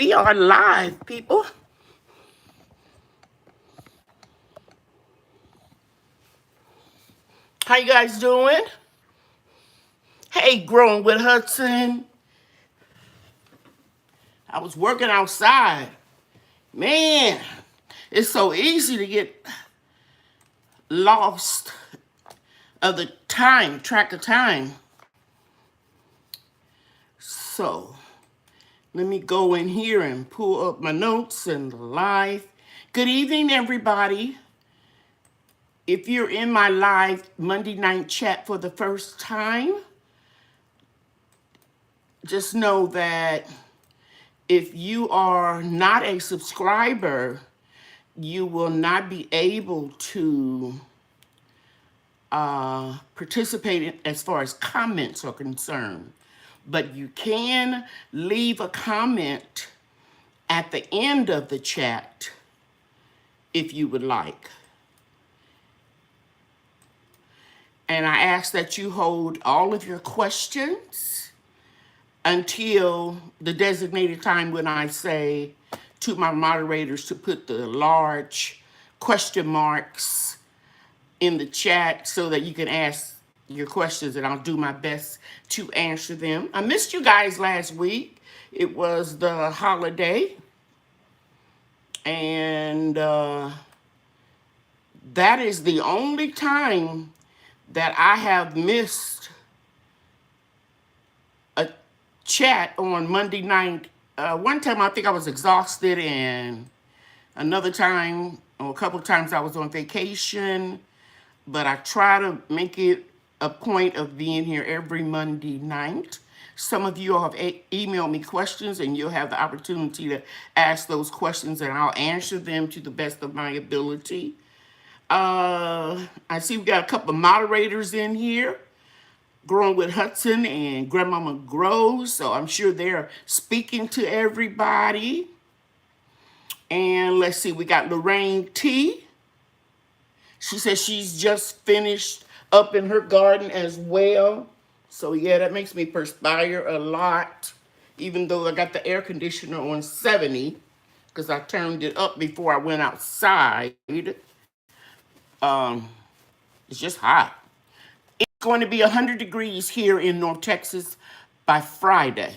We are live, people. How you guys doing? Hey, Growing with Hudson. I was working outside. Man, it's so easy to get lost of the time, track of time. So, let me go in here and pull up my notes and live. Good evening, everybody. If you're in my live Monday night chat for the first time, just know that if you are not a subscriber, you will not be able to participate in, as far as comments are concerned. But you can leave a comment at the end of the chat if you would like. And I ask that you hold all of your questions until the designated time when I say to my moderators to put the large question marks in the chat so that you can ask your questions, and I'll do my best to answer them. I missed you guys last week. It was the holiday, and that is the only time that I have missed a chat on Monday night. One time I think I was exhausted, and another time, or a couple of times, I was on vacation. But I try to make it a point of being here every Monday night. Some of you have emailed me questions, and you'll have the opportunity to ask those questions, and I'll answer them to the best of my ability. I see we got a couple of moderators in here, Growing with Hudson and Grandmama Grows, so I'm sure they're speaking to everybody. And let's see, we got Lorraine T. She says she's just finished up in her garden as well. So yeah, that makes me perspire a lot, even though I got the air conditioner on 70, because I turned it up before I went outside. It's just hot. It's going to be 100 degrees here in North Texas by Friday.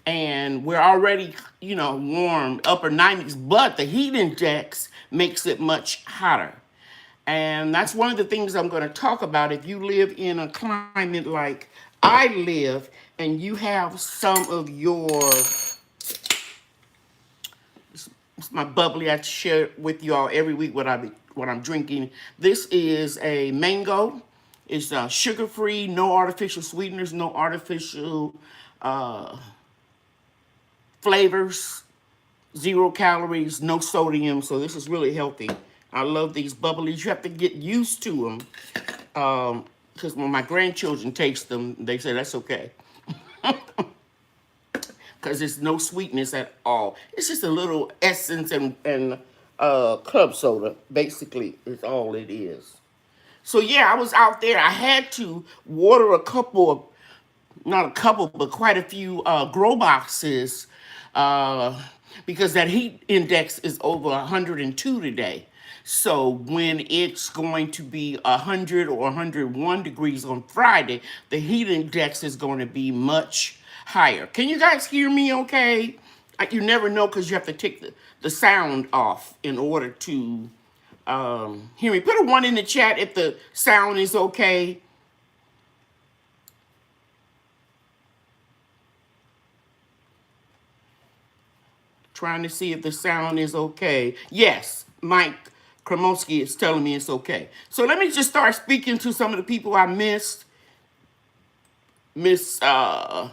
And we're already, warm, upper 90s, but the heat index makes it much hotter. And that's one of the things I'm going to talk about. If you live in a climate like I live, and you have some of your, it's my bubbly, I share with you all every week what I'm drinking. This is a mango. It's sugar-free, no artificial sweeteners, no artificial flavors, 0 calories, no sodium. So this is really healthy. I love these bubblies. You have to get used to them, because when my grandchildren taste them, they say that's okay. Because there's no sweetness at all. It's just a little essence and club soda, basically, is all it is. So yeah, I was out there. I had to water a couple of, not a couple, but quite a few grow boxes, because that heat index is over 102 today. So when it's going to be 100 or 101 degrees on Friday, the heat index is going to be much higher. Can you guys hear me okay? You never know, because you have to take the sound off in order to hear me. Put a 1 in the chat if the sound is okay. Trying to see if the sound is okay. Yes, Mike Kromowski is telling me it's okay. So let me just start speaking to some of the people I missed. Miss Angela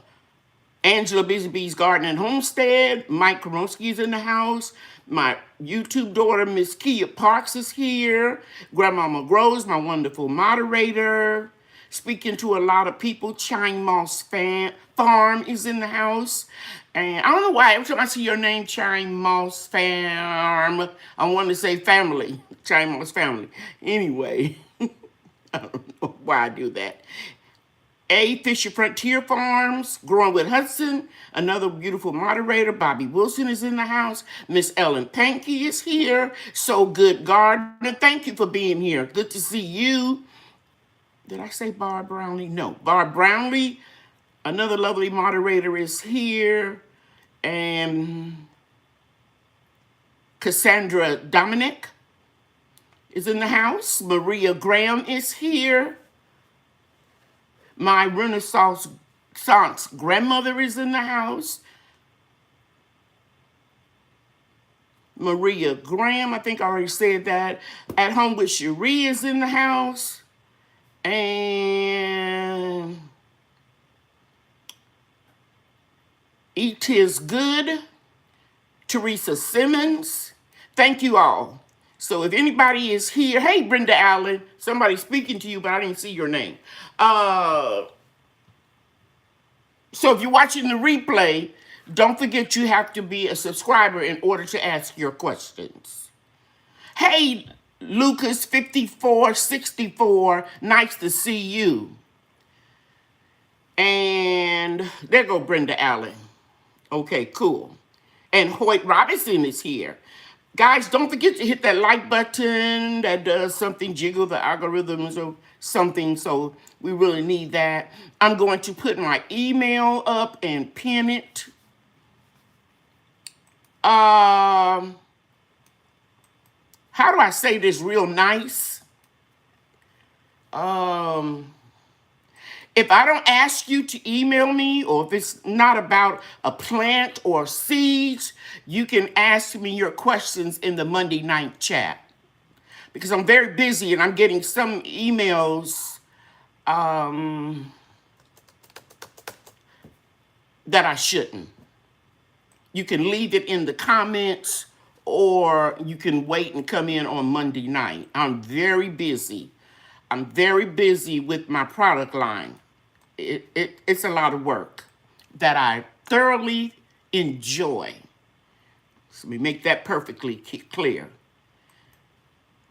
Busy Bee's Garden and Homestead. Mike Kromowski is in the house. My YouTube daughter, Miss Kia Parks, is here. Grandmama Grows, my wonderful moderator. Speaking to a lot of people. Chine Moss Farm is in the house. And I don't know why, every time I see your name, Chine Moss Farm, I want to say family. Chine Moss family. Anyway, I don't know why I do that. A. Fisher Frontier Farms, Growing with Hudson. Another beautiful moderator, Bobby Wilson, is in the house. Miss Ellen Pankey is here. So Good Gardener, thank you for being here. Good to see you. Did I say Barb Brownlee? No, Barb Brownlee. Another lovely moderator is here. And Cassandra Dominic is in the house. Maria Graham is here. My Renaissance grandmother is in the house. Maria Graham, I think I already said that. At Home with Cherie is in the house. And It Is Good, Teresa Simmons. Thank you all. So if anybody is here, hey, Brenda Allen, somebody's speaking to you, but I didn't see your name. So if you're watching the replay, don't forget you have to be a subscriber in order to ask your questions. Hey, Lucas 5464, nice to see you. And there go Brenda Allen. Okay, cool. And Hoyt Robinson is here. Guys, don't forget to hit that like button. That does something, jiggle the algorithms or something. So we really need that. I'm going to put my email up and pin it. How do I say this real nice? If I don't ask you to email me, or if it's not about a plant or seeds, you can ask me your questions in the Monday night chat. Because I'm very busy and I'm getting some emails that I shouldn't. You can leave it in the comments, or you can wait and come in on Monday night. I'm very busy. I'm very busy with my product line. It's a lot of work that I thoroughly enjoy. So let me make that perfectly clear.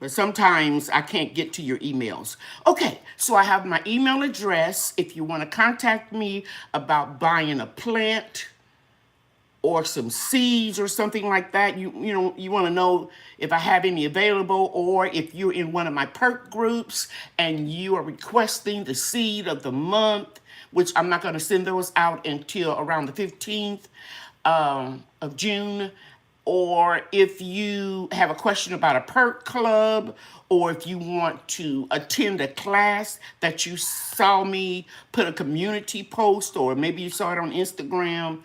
But sometimes I can't get to your emails. Okay, so I have my email address. If you want to contact me about buying a plant or some seeds or something like that, you want to know if I have any available, or if you're in one of my perk groups and you are requesting the seed of the month, which I'm not going to send those out until around the 15th of June. Or if you have a question about a perk club, or if you want to attend a class that you saw me put a community post, or maybe you saw it on Instagram,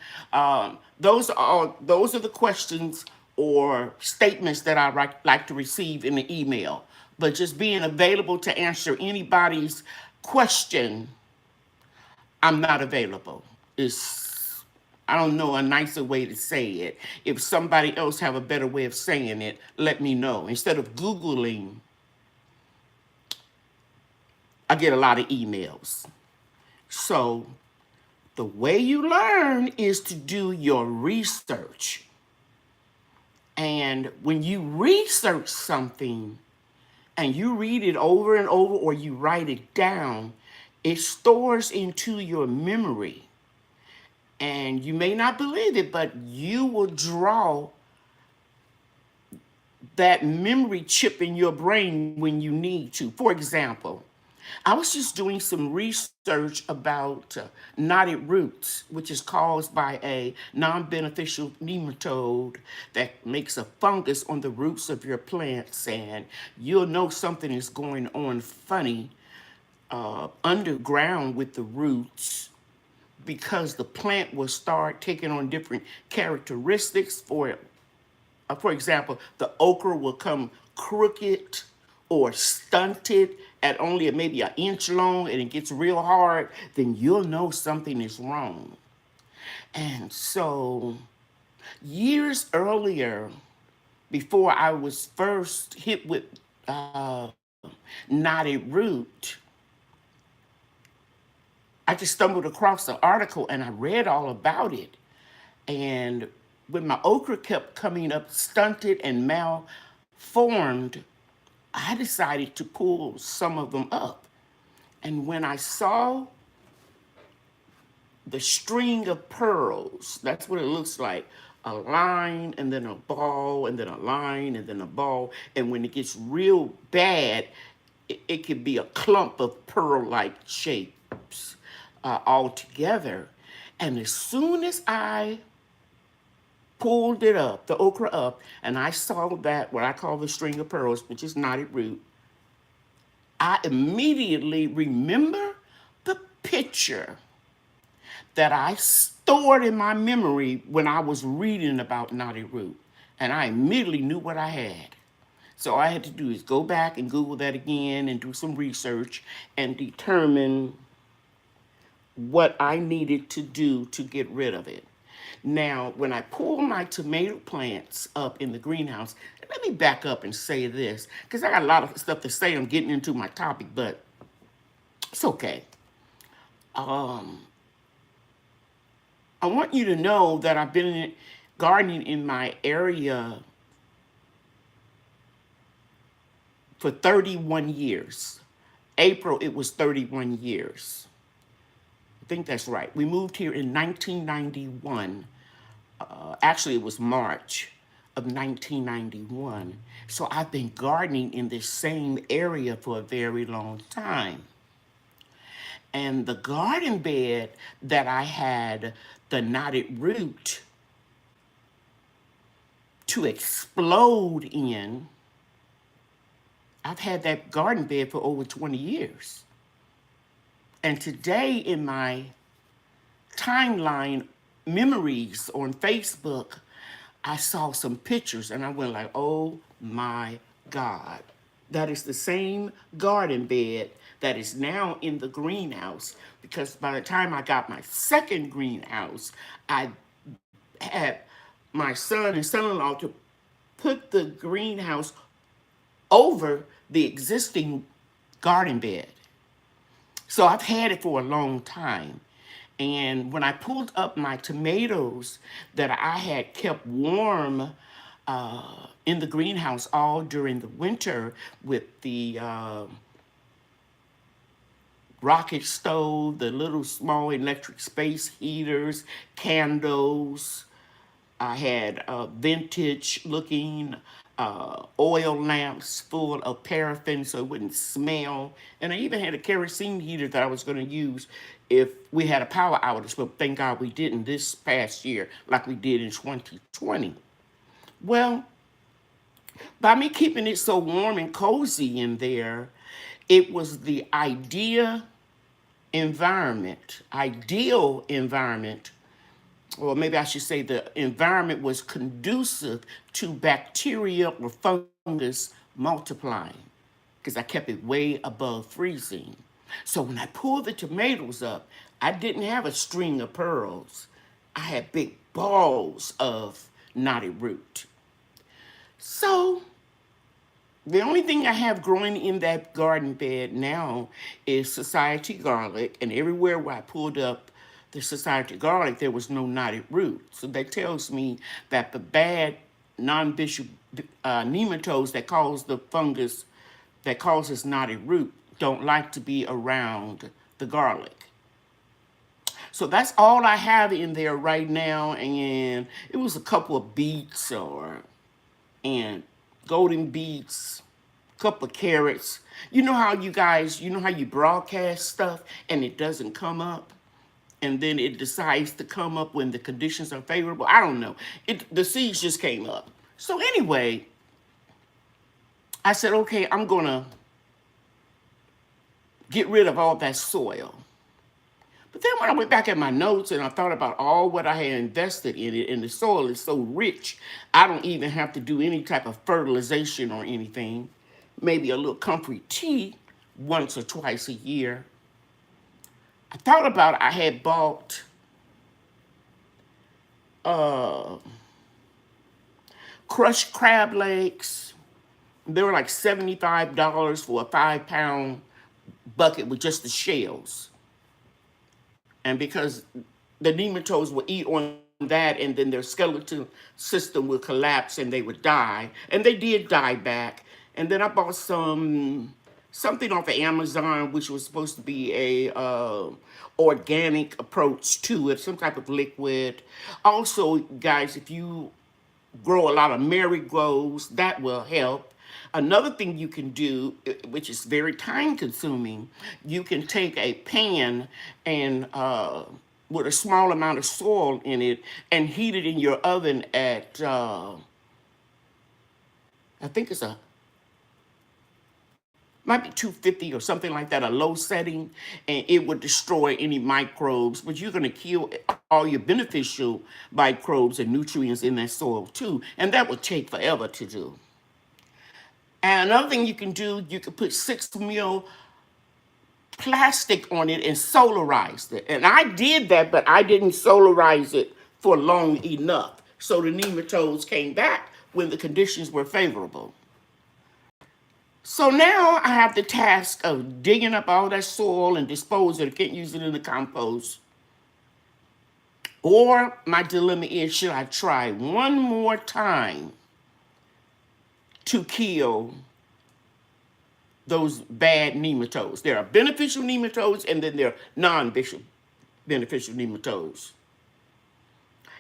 those are the questions or statements that I like to receive in the email. But just being available to answer anybody's question, I'm not available. I don't know a nicer way to say it. If somebody else have a better way of saying it, let me know. Instead of Googling, I get a lot of emails. So the way you learn is to do your research. And when you research something and you read it over and over, or you write it down, it stores into your memory. And you may not believe it, but you will draw that memory chip in your brain when you need to. For example, I was just doing some research about knotted roots, which is caused by a non-beneficial nematode that makes a fungus on the roots of your plants. And you'll know something is going on funny underground with the roots, because the plant will start taking on different characteristics. For example, the okra will come crooked or stunted at only maybe an inch long, and it gets real hard, then you'll know something is wrong. And so years earlier, before I was first hit with knotted root, I just stumbled across the article and I read all about it. And when my okra kept coming up stunted and malformed, I decided to pull some of them up. And when I saw the string of pearls. That's what it looks like. A line and then a ball and then a line and then a ball. And when it gets real bad, it could be a clump of pearl-like shapes all together. And as soon as I pulled it up, the okra up, and I saw that, what I call the string of pearls, which is knotted root, I immediately remember the picture that I stored in my memory when I was reading about knotted root. And I immediately knew what I had. So all I had to do is go back and Google that again and do some research and determine what I needed to do to get rid of it. Now, when I pull my tomato plants up in the greenhouse, let me back up and say this, because I got a lot of stuff to say. I'm getting into my topic, but it's okay. I want you to know that I've been gardening in my area for 31 years. April, it was 31 years. I think that's right. We moved here in 1991. Actually, it was March of 1991. So I've been gardening in this same area for a very long time. And the garden bed that I had the knotted root to explode in, I've had that garden bed for over 20 years. And today in my timeline memories on Facebook, I saw some pictures and I went like, oh my God. That is the same garden bed that is now in the greenhouse, because by the time I got my second greenhouse, I had my son and son-in-law to put the greenhouse over the existing garden bed. So I've had it for a long time. And when I pulled up my tomatoes that I had kept warm in the greenhouse all during the winter with the rocket stove, the little small electric space heaters, candles, I had vintage looking oil lamps full of paraffin so it wouldn't smell. And I even had a kerosene heater that I was going to use if we had a power outage, but thank God we didn't this past year like we did in 2020. Well, by me keeping it so warm and cozy in there, it was the ideal environment, or maybe I should say the environment was conducive to bacteria or fungus multiplying, because I kept it way above freezing. So when I pulled the tomatoes up, I didn't have a string of pearls. I had big balls of knotted root. So the only thing I have growing in that garden bed now is society garlic, and everywhere where I pulled up the society garlic, there was no knotted root. So that tells me that the bad non-vicious nematodes that cause the fungus that causes knotted root don't like to be around the garlic. So that's all I have in there right now, and it was a couple of beets and golden beets, a couple of carrots. You know how you broadcast stuff and it doesn't come up? And then it decides to come up when the conditions are favorable. I don't know. The seeds just came up. So anyway, I said, okay, I'm going to get rid of all that soil. But then when I went back at my notes and I thought about all what I had invested in it, and the soil is so rich, I don't even have to do any type of fertilization or anything. Maybe a little comfrey tea once or twice a year. I thought about it. I had bought crushed crab legs. They were like $75 for a 5-pound bucket with just the shells. And because the nematodes will eat on that, and then their skeletal system will collapse and they would die. And they did die back. And then I bought some something off of Amazon, which was supposed to be a organic approach to it, some type of liquid. Also, guys, if you grow a lot of marigolds, that will help. Another thing you can do, which is very time consuming, you can take a pan and with a small amount of soil in it and heat it in your oven at, I think it's a might be 250 or something like that, a low setting, and it would destroy any microbes, but you're going to kill all your beneficial microbes and nutrients in that soil too, and that would take forever to do. And another thing you can do, you can put 6 mil plastic on it and solarize it. And I did that, but I didn't solarize it for long enough. So the nematodes came back when the conditions were favorable. So now I have the task of digging up all that soil and dispose it. I can't use it in the compost. Or my dilemma is, should I try one more time to kill those bad nematodes? There are beneficial nematodes and then there are non-beneficial nematodes.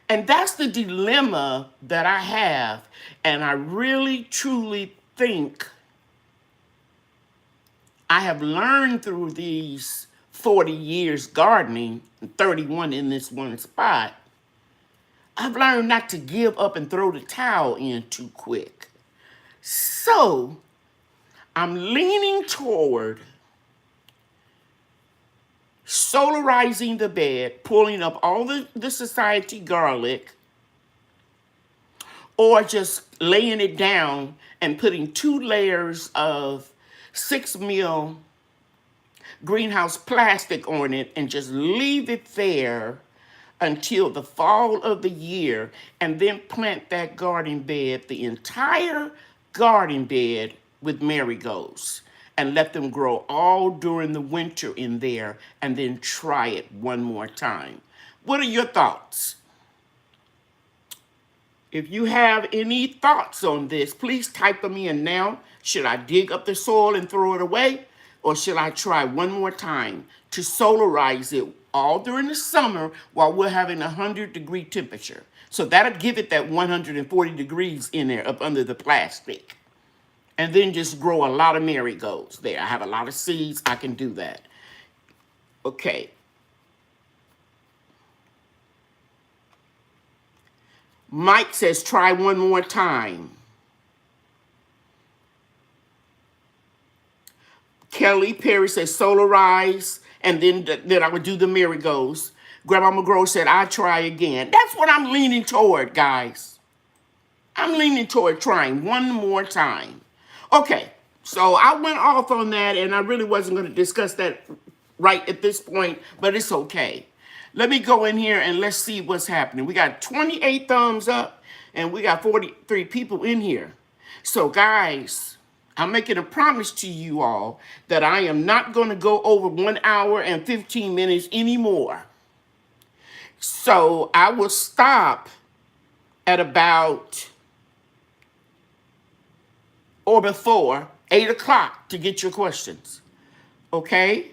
And that's the dilemma that I have. And I really, truly think I have learned through these 40 years gardening, 31 in this one spot, I've learned not to give up and throw the towel in too quick. So I'm leaning toward solarizing the bed, pulling up all the society garlic, or just laying it down and putting 2 layers of 6 mil greenhouse plastic on it and just leave it there until the fall of the year, and then plant that garden bed, the entire garden bed, with marigolds and let them grow all during the winter in there, and then try it one more time. What are your thoughts? If you have any thoughts on this, please type them in now. Should I dig up the soil and throw it away? Or should I try one more time to solarize it all during the summer while we're having 100-degree temperature? So that'll give it that 140 degrees in there up under the plastic. And then just grow a lot of marigolds there. I have a lot of seeds. I can do that. Okay. Mike says, try one more time. Kelly Perry says, solarize, and then I would do the marigolds. Grandma McGraw said, I'll try again. That's what I'm leaning toward, guys. I'm leaning toward trying one more time. Okay, so I went off on that, and I really wasn't going to discuss that right at this point, but it's okay. Let me go in here and let's see what's happening. We got 28 thumbs up, and we got 43 people in here. So, guys, I'm making a promise to you all that I am not going to go over 1 hour and 15 minutes anymore. So I will stop at about or before 8 o'clock to get your questions. Okay?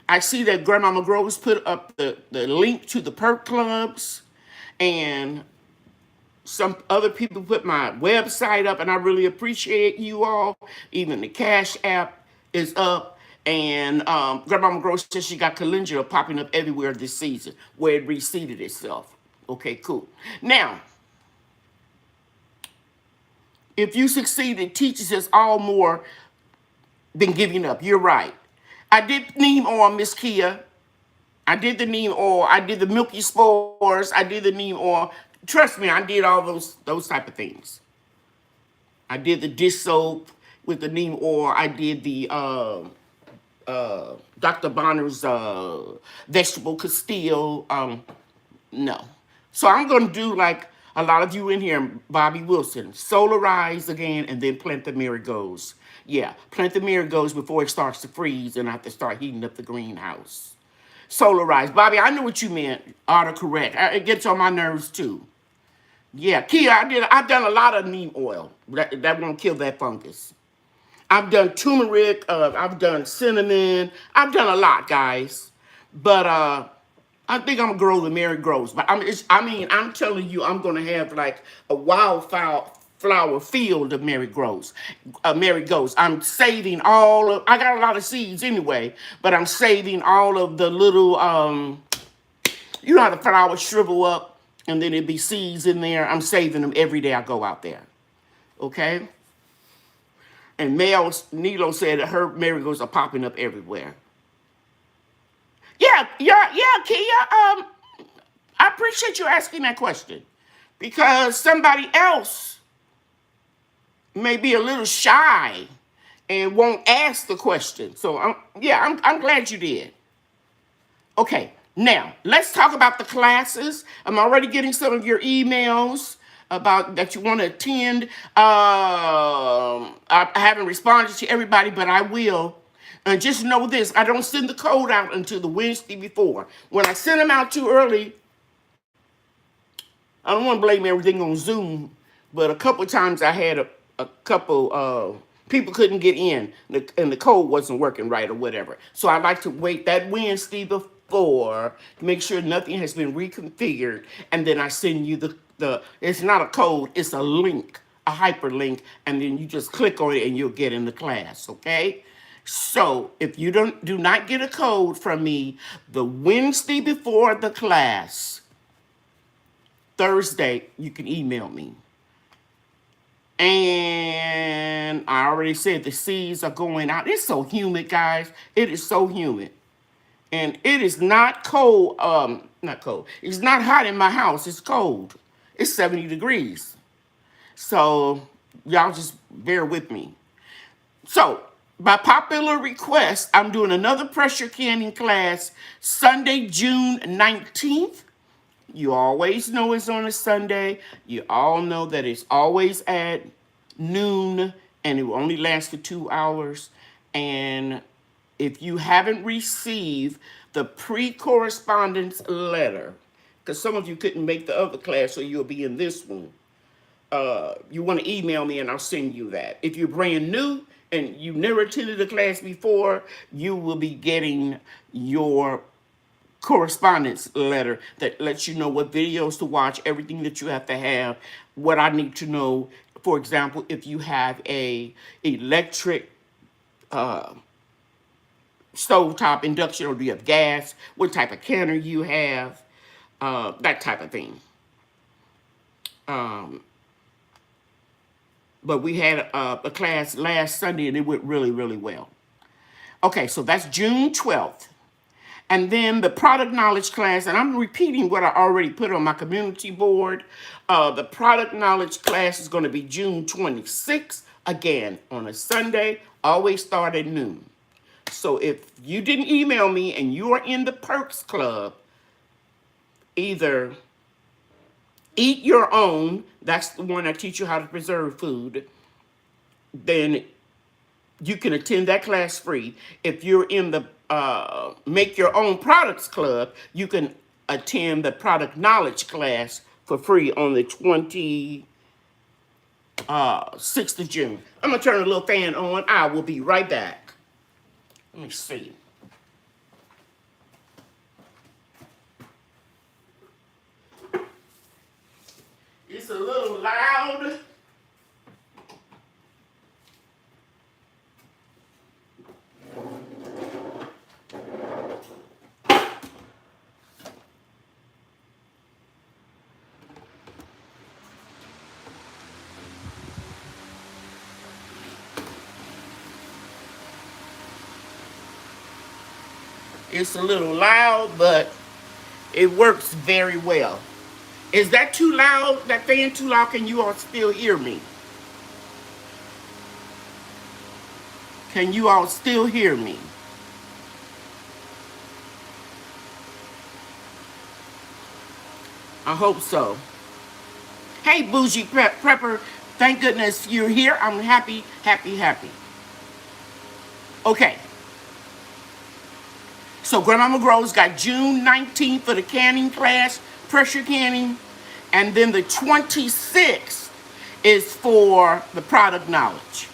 I see that Grandma McGrove's put up the link to the perk clubs, and some other people put my website up, and I really appreciate you all. Even the Cash App is up, and Grandma McGrove says she got calendula popping up everywhere this season where it reseeded itself. Okay, cool. Now, if you succeed, it teaches us all more than giving up. You're right. I did neem oil, Miss Kia. I did the neem oil. I did the milky spores. I did the neem oil. Trust me, I did all those type of things. I did the dish soap with the neem oil. I did the Dr. Bonner's vegetable Castile. No. So I'm going to do like a lot of you in here, Bobby Wilson, solarize again and then plant the marigolds. Yeah, plant the marigolds before it starts to freeze and I have to start heating up the greenhouse. Solarize. Bobby, I know what you meant. Autocorrect. It gets on my nerves too. Yeah, Kia, I've done a lot of neem oil. That won't kill that fungus. I've done turmeric, I've done cinnamon, I've done a lot, guys. But I think I'm gonna grow the Mary Grows. But I'm telling you, I'm gonna have like a wildfire flower field of Mary Grows, Mary Goes. I'm saving all of. I got a lot of seeds anyway, but I'm saving all of the little. You know how the flowers shrivel up and then it'd be seeds in there. I'm saving them every day I go out there. Okay. And Nilo said that her marigolds are popping up everywhere. Yeah, Kia. I appreciate you asking that question because somebody else may be a little shy and won't ask the question. So I'm glad you did. Okay, now let's talk about the classes. I'm already getting some of your emails about that you want to attend. I haven't responded to everybody, but I will. And just know this, I don't send the code out until the Wednesday before. When I send them out too early, I don't want to blame everything on Zoom, but a couple of times I had a couple people couldn't get in and the code wasn't working right or whatever. So I like to wait that Wednesday before to make sure nothing has been reconfigured, and then I send you the it's not a code, it's a link, a hyperlink, and then you just click on it and you'll get in the class, okay? So if you do not get a code from me the Wednesday before the class, Thursday, you can email me. And I already said the seeds are going out. It's so humid, guys. It is so humid. And it is not cold, not cold. It's not hot in my house. It's cold. It's 70 degrees. So y'all just bear with me. So by popular request, I'm doing another pressure canning class Sunday, June 19th. You always know it's on a Sunday. You all know that it's always at noon and it will only last for 2 hours. And if you haven't received the pre-correspondence letter, because some of you couldn't make the other class, so you'll be in this one, you want to email me and I'll send you that. If you're brand new and you never attended a class before, you will be getting your correspondence letter that lets you know what videos to watch, everything that you have to have, what I need to know. For example, if you have a electric stovetop induction or do you have gas, what type of canner you have, that type of thing. But we had a class last Sunday and it went really, really well. Okay, so that's June 12th. And then the product knowledge class, and I'm repeating what I already put on my community board. The product knowledge class is going to be June 26th, again, on a Sunday, always start at noon. So if you didn't email me and you are in the Perks Club, either eat your own, that's the one I teach you how to preserve food, then you can attend that class free. If you're in the Make Your Own Products Club, you can attend the Product Knowledge class for free on the 26th of June. I'm going to turn the little fan on. I will be right back. Let me see. It's a little loud. It's a little loud, but it works very well. Is that too loud? That fan too loud? Can you all still hear me? Can you all still hear me? I hope so. Hey, Bougie Prepper. Thank goodness you're here. I'm happy, happy, happy. Okay. So Grandmama Grows got June 19th for the canning class, pressure canning. And then the 26th is for the product knowledge.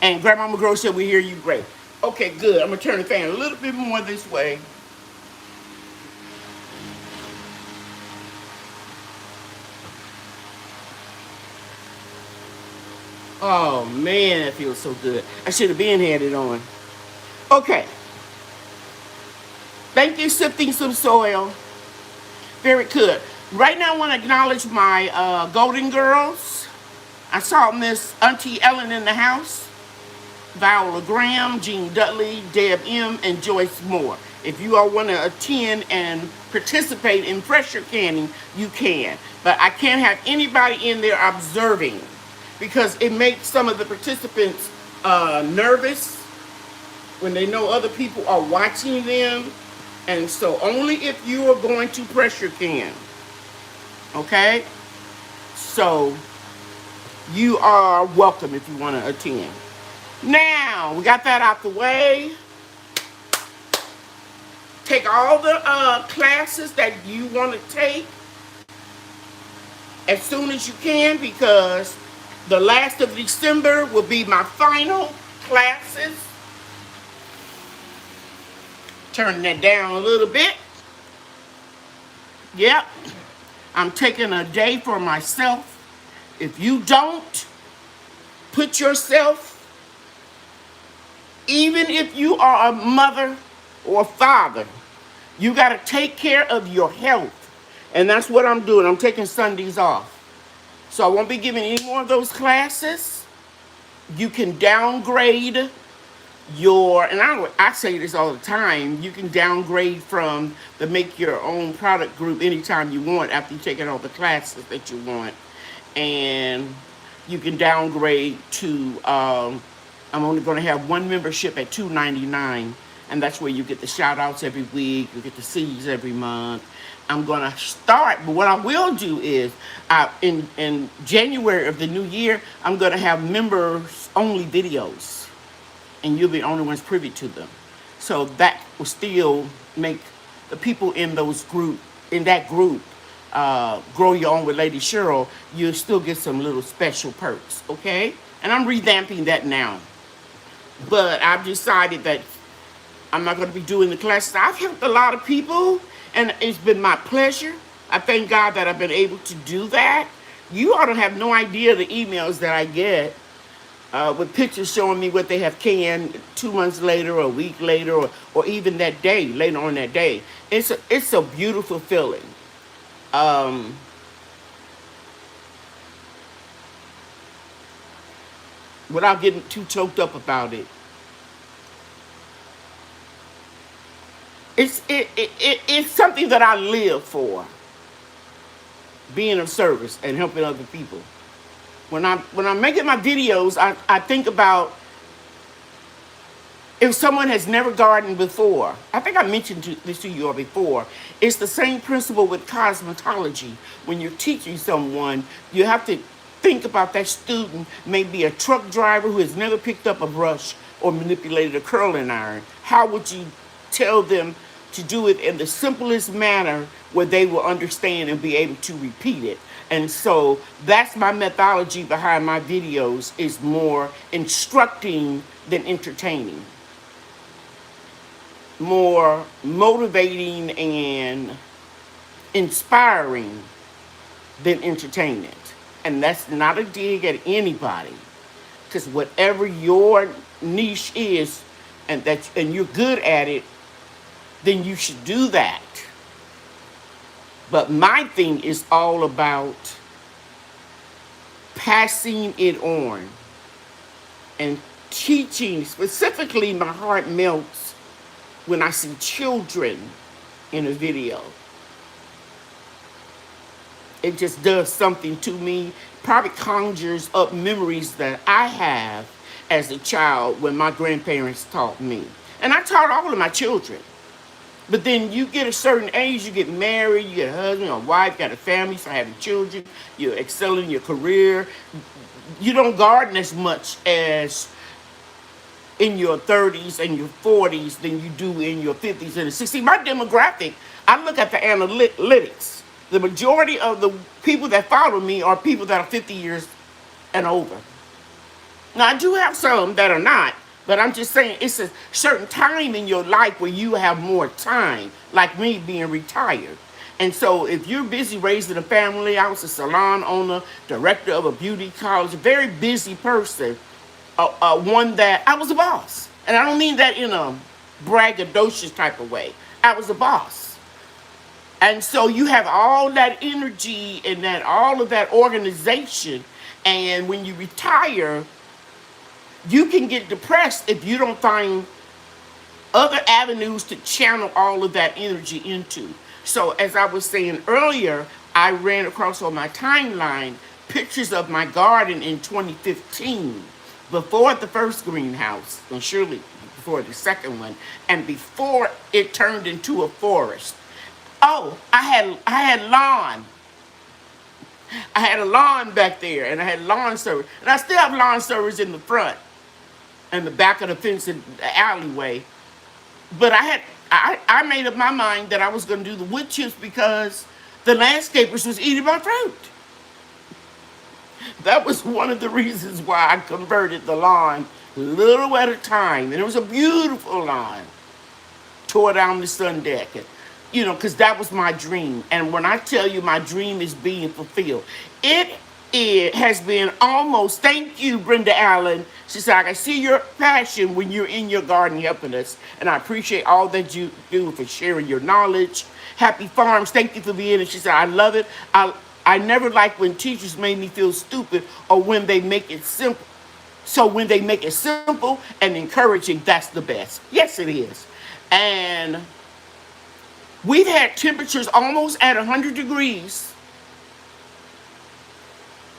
And Grandmama Girl said, we hear you great. Okay, good. I'm going to turn the fan a little bit more this way. Oh, man, that feels so good. I should have been had it on. Okay. Thank you, Sifting Some Soil. Very good. Right now, I want to acknowledge my Golden Girls. I saw Miss Auntie Ellen in the house. Viola Graham, Jean Dudley, Deb M., and Joyce Moore. If you all want to attend and participate in pressure canning, you can. But I can't have anybody in there observing because it makes some of the participants nervous when they know other people are watching them. And so only if you are going to pressure can. Okay? So you are welcome if you want to attend. Now, we got that out the way. Take all the classes that you want to take as soon as you can because the last of December will be my final classes. Turn that down a little bit. Yep. I'm taking a day for myself. If you don't put yourself, even if you are a mother or father, you got to take care of your health. And that's what I'm doing. I'm taking Sundays off. So I won't be giving any more of those classes. You can downgrade your, and I say this all the time, you can downgrade from the make your own product group anytime you want after you've taken all the classes that you want. And you can downgrade to, I'm only going to have one membership at $2.99. And that's where you get the shout outs every week. You get the seeds every month. I'm going to start, but what I will do is in January of the new year, I'm going to have members only videos. And you'll be the only ones privy to them. So that will still make the people in that group, Grow Your Own with Lady Cheryl, you'll still get some little special perks, okay? And I'm revamping that now. But I've decided that I'm not going to be doing the classes. I've helped a lot of people, and it's been my pleasure. I thank God that I've been able to do that. You ought to have no idea the emails that I get with pictures showing me what they have canned 2 months later or a week later or even that day, later on that day. It's a beautiful feeling. Without getting too choked up about it. It's something that I live for. Being of service and helping other people. When I'm making my videos, I think about if someone has never gardened before. I think I mentioned this to you all before. It's the same principle with cosmetology. When you're teaching someone, you have to think about that student, maybe a truck driver who has never picked up a brush or manipulated a curling iron. How would you tell them to do it in the simplest manner where they will understand and be able to repeat it? And so that's my methodology behind my videos, is more instructing than entertaining. More motivating and inspiring than entertainment. And that's not a dig at anybody. Because whatever your niche is and you're good at it, then you should do that. But my thing is all about passing it on and teaching. Specifically, my heart melts when I see children in a video. It just does something to me. Probably conjures up memories that I have as a child when my grandparents taught me. And I taught all of my children. But then you get a certain age, you get married, you get a husband, a wife, got a family, start having children, you excel in your career. You don't garden as much as in your 30s and your 40s than you do in your 50s and 60s. My demographic, I look at the analytics. The majority of the people that follow me are people that are 50 years and older. Now, I do have some that are not, but I'm just saying it's a certain time in your life where you have more time, like me being retired. And so if you're busy raising a family, I was a salon owner, director of a beauty college, a very busy person, one that I was a boss. And I don't mean that in a braggadocious type of way. I was a boss. And so you have all that energy and that all of that organization. And when you retire, you can get depressed if you don't find other avenues to channel all of that energy into. So as I was saying earlier, I ran across on my timeline pictures of my garden in 2015, before the first greenhouse, and surely before the second one, and before it turned into a forest. Oh, I had lawn. I had a lawn back there, and I had lawn service, and I still have lawn service in the front and the back of the fence in the alleyway. But I made up my mind that I was going to do the wood chips because the landscapers was eating my fruit. That was one of the reasons why I converted the lawn little at a time. And it was a beautiful lawn. Tore down the sun deck. And, because that was my dream. And when I tell you my dream is being fulfilled, it has been almost, thank you, Brenda Allen. She said, I can see your passion when you're in your garden helping us. And I appreciate all that you do for sharing your knowledge. Happy Farms, thank you for being here. She said, I love it. I never like when teachers made me feel stupid or when they make it simple. So when they make it simple and encouraging, that's the best. Yes, it is. And we've had temperatures almost at 100 degrees.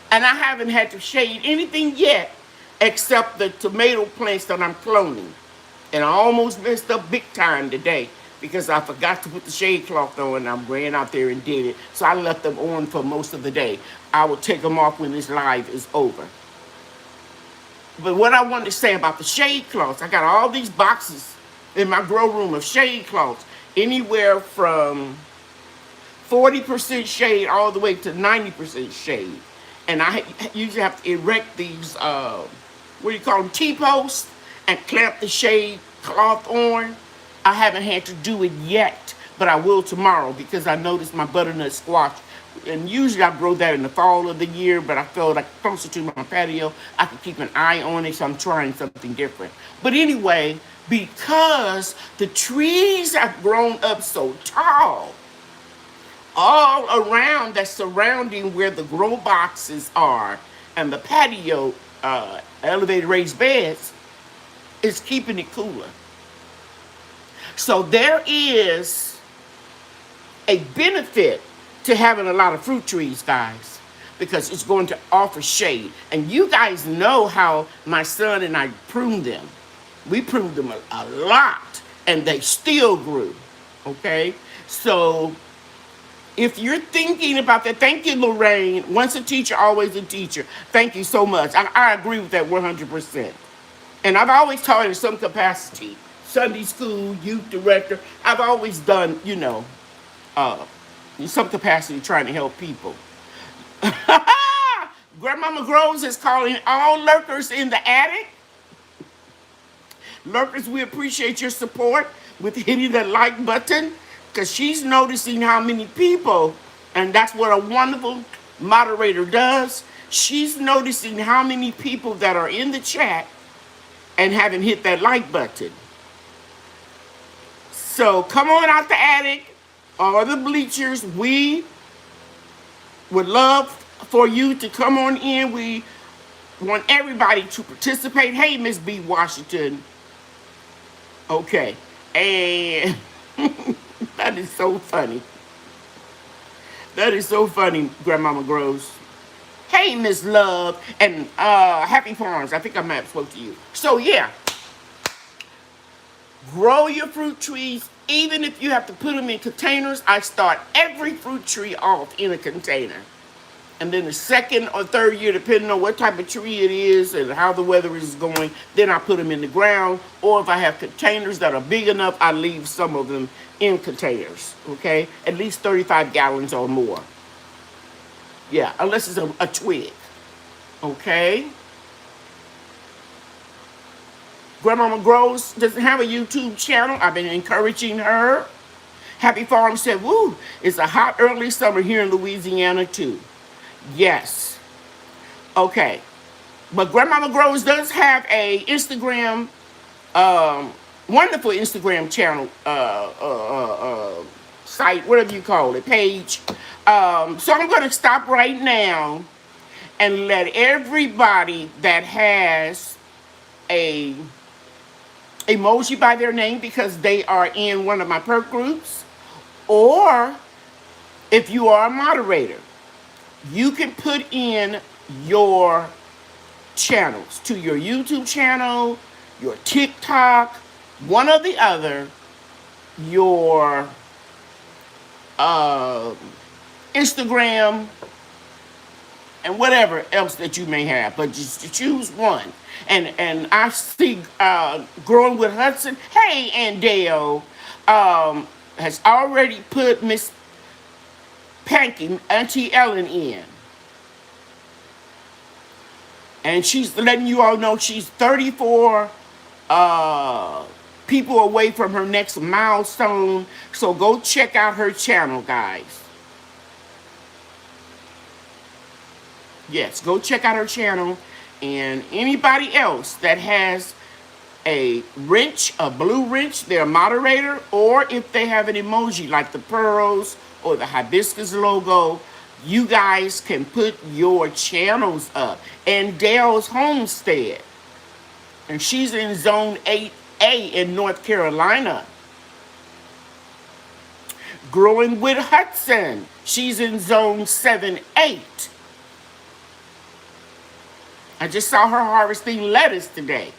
And I haven't had to shade anything yet except the tomato plants that I'm cloning. And I almost messed up big time today because I forgot to put the shade cloth on and I ran out there and did it. So I left them on for most of the day. I will take them off when this live is over. But what I wanted to say about the shade cloths, I got all these boxes in my grow room of shade cloths, anywhere from 40% shade all the way to 90% shade. And I usually have to erect these, what do you call them, T-posts, and clamp the shade cloth on. I haven't had to do it yet, but I will tomorrow because I noticed my butternut squash. And usually I grow that in the fall of the year, but I felt like closer to my patio, I could keep an eye on it, so I'm trying something different. But anyway, because the trees have grown up so tall, all around that's surrounding where the grow boxes are and the patio elevated raised beds is keeping it cooler. So there is a benefit to having a lot of fruit trees, guys, because it's going to offer shade. And you guys know how my son and I pruned them. We pruned them a lot, and they still grew, okay? So if you're thinking about that, thank you, Lorraine. Once a teacher, always a teacher. Thank you so much. I agree with that 100%. And I've always taught in some capacity. Sunday school, youth director. I've always done, in some capacity trying to help people. Grandmama Groves is calling all lurkers in the attic. Lurkers, we appreciate your support with hitting the like button, because she's noticing how many people, and that's what a wonderful moderator does. She's noticing how many people that are in the chat and haven't hit that like button. So come on out the attic or the bleachers. We would love for you to come on in. We want everybody to participate. Hey, Miss B. Washington. Okay. And that is so funny. That is so funny, Grandmama Groves. Hey, Miss Love. And Happy Farms. I think I might have spoke to you. So, yeah. Grow your fruit trees, even if you have to put them in containers. I start every fruit tree off in a container. And then the second or third year, depending on what type of tree it is and how the weather is going, then I put them in the ground. Or if I have containers that are big enough, I leave some of them in containers, okay? At least 35 gallons or more. Yeah, unless it's a twig, okay? Grandmama Grows doesn't have a YouTube channel. I've been encouraging her. Happy Farm said, woo, it's a hot early summer here in Louisiana too. Yes. Okay. But Grandmama Grows does have a Instagram, wonderful Instagram channel, site, whatever you call it, page. So I'm going to stop right now and let everybody that has a emoji by their name because they are in one of my perk groups, or if you are a moderator, you can put in your channels to your YouTube channel, your TikTok, one or the other, your Instagram, and whatever else that you may have, but just to choose one. And I see Growing with Hudson, hey, and Dale has already put Miss Panky, Auntie Ellen in. And she's letting you all know she's 34 people away from her next milestone. So go check out her channel, guys. Yes, go check out her channel. And anybody else that has a wrench, a blue wrench, they're a moderator, or if they have an emoji like the pearls or the hibiscus logo, you guys can put your channels up. And Dale's Homestead, and she's in Zone 8A in North Carolina. Growing with Hudson, she's in Zone 7-8. I just saw her harvesting lettuce today.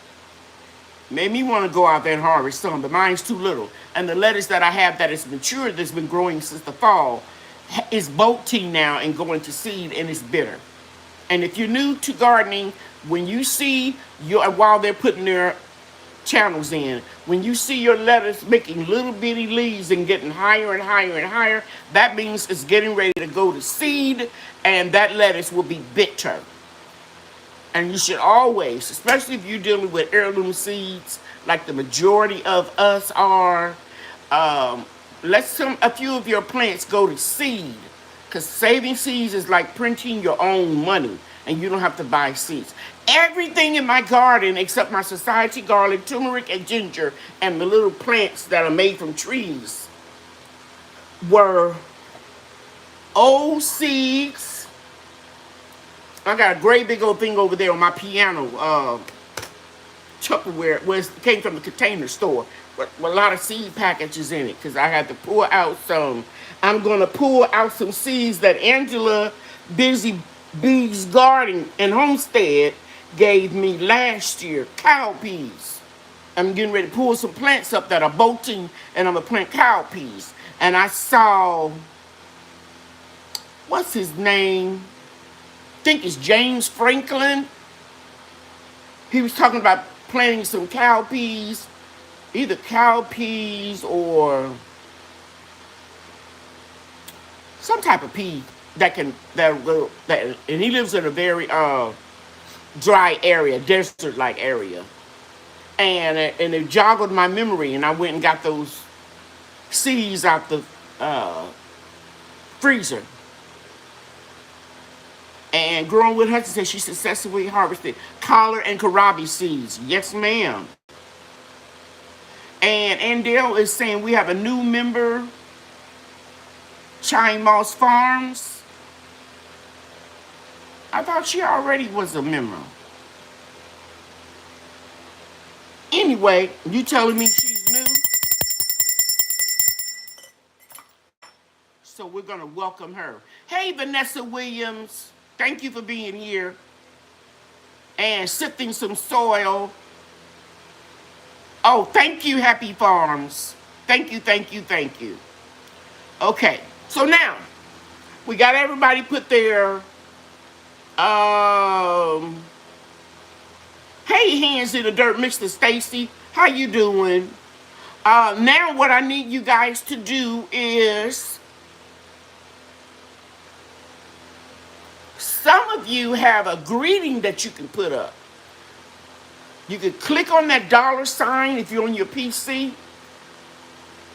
Made me want to go out there and harvest some, but mine's too little. And the lettuce that I have that is matured, that's been growing since the fall, is bolting now and going to seed, and it's bitter. And if you're new to gardening, when you see while they're putting their channels in, when you see your lettuce making little bitty leaves and getting higher and higher and higher, that means it's getting ready to go to seed, and that lettuce will be bitter. And you should always, especially if you're dealing with heirloom seeds, like the majority of us are, let a few of your plants go to seed. Because saving seeds is like printing your own money, and you don't have to buy seeds. Everything in my garden, except my society garlic, turmeric, and ginger, and the little plants that are made from trees, were old seeds. I got a great big old thing over there on my piano, Tupperware, where it came from the Container Store, with a lot of seed packages in it, because I had to pull out some. I'm going to pull out some seeds that Angela Busy Bees Garden and Homestead gave me last year, cowpeas. I'm getting ready to pull some plants up that are bolting, and I'm going to plant cowpeas. And I saw, what's his name? I think it's James Franklin. He was talking about planting some cowpeas, either cowpeas or some type of pea and he lives in a very dry area, desert-like area. And it joggled my memory, and I went and got those seeds out the freezer. And Growing with Hudson said she successfully harvested collar and kohlrabi seeds. Yes, ma'am. And Andale is saying we have a new member, Cheryl Moss Farms. I thought she already was a member. Anyway, you telling me she's new? So we're going to welcome her. Hey, Vanessa Williams. Thank you for being here and sifting some soil. Oh, thank you, Happy Farms. Thank you, thank you, thank you. Okay, so now we got everybody put their hey hands in the dirt, Mr. Stacy. How you doing? Now what I need you guys to do is, some of you have a greeting that you can put up. You can click on that $sign if you're on your PC.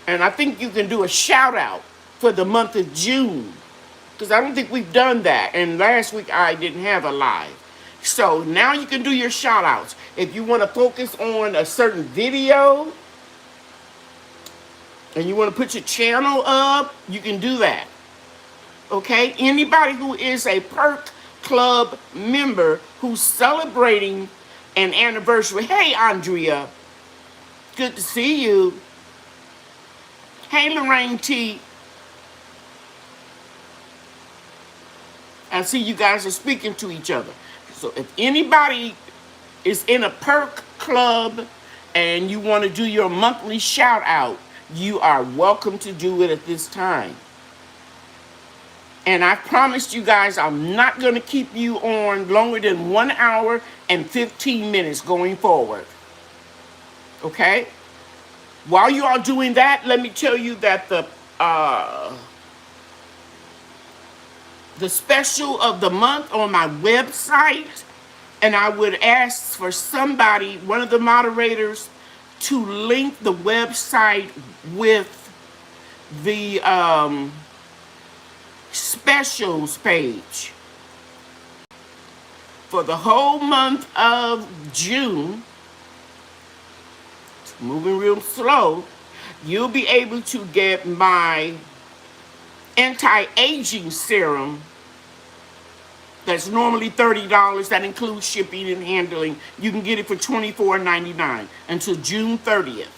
And I think you can do a shout out for the month of June. Because I don't think we've done that. And last week I didn't have a live. So now you can do your shout outs. If you want to focus on a certain video and you want to put your channel up, you can do that. Okay? Anybody who is a Perk Club member who's celebrating an anniversary. Hey, Andrea. Good to see you. Hey, Lorraine T. I see you guys are speaking to each other. So if anybody is in a Perk Club and you want to do your monthly shout out, you are welcome to do it at this time. And I promised you guys I'm not going to keep you on longer than 1 hour and 15 minutes going forward. Okay? While you are doing that, let me tell you that the special of the month on my website, and I would ask for somebody, one of the moderators, to link the website with the specials page. For the whole month of June, it's moving real slow, you'll be able to get my anti-aging serum that's normally $30. That includes shipping and handling. You can get it for $24.99 until June 30th.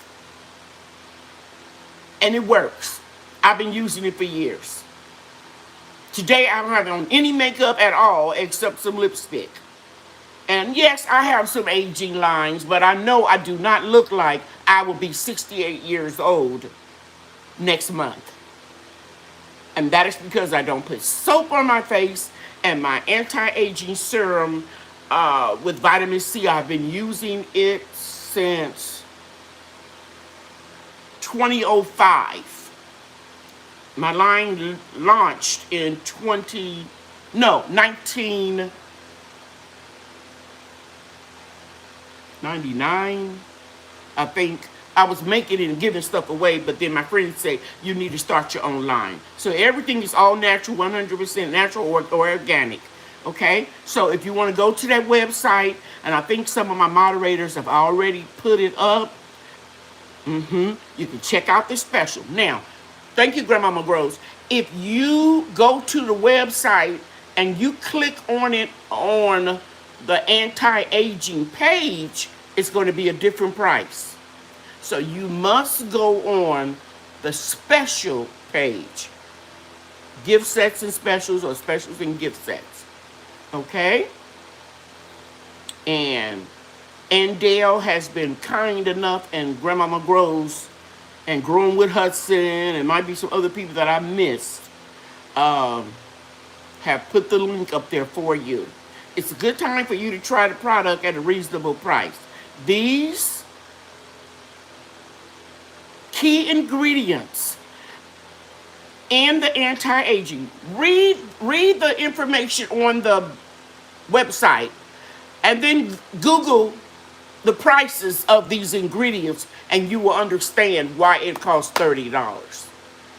And it works. I've been using it for years. Today I don't have on any makeup at all except some lipstick. And yes, I have some aging lines, but I know I do not look like I will be 68 years old next month. And that is because I don't put soap on my face, and my anti-aging serum with vitamin C, I've been using it since 2005. My line launched in 1999, I think. I was making it and giving stuff away, but then my friends say, you need to start your own line. So everything is all natural, 100% natural or organic, okay? So if you want to go to that website, and I think some of my moderators have already put it up, you can check out this special. Now, thank you, Grandmama Groves. If you go to the website and you click on it on the anti-aging page, it's going to be a different price. So you must go on the special page. Gift sets and specials, or specials and gift sets. Okay? And Dale has been kind enough, and Grandmama Grows, and Growing with Hudson, and might be some other people that I missed, have put the link up there for you. It's a good time for you to try the product at a reasonable price. These key ingredients and the anti-aging. Read the information on the website and then Google the prices of these ingredients, and you will understand why it costs $30.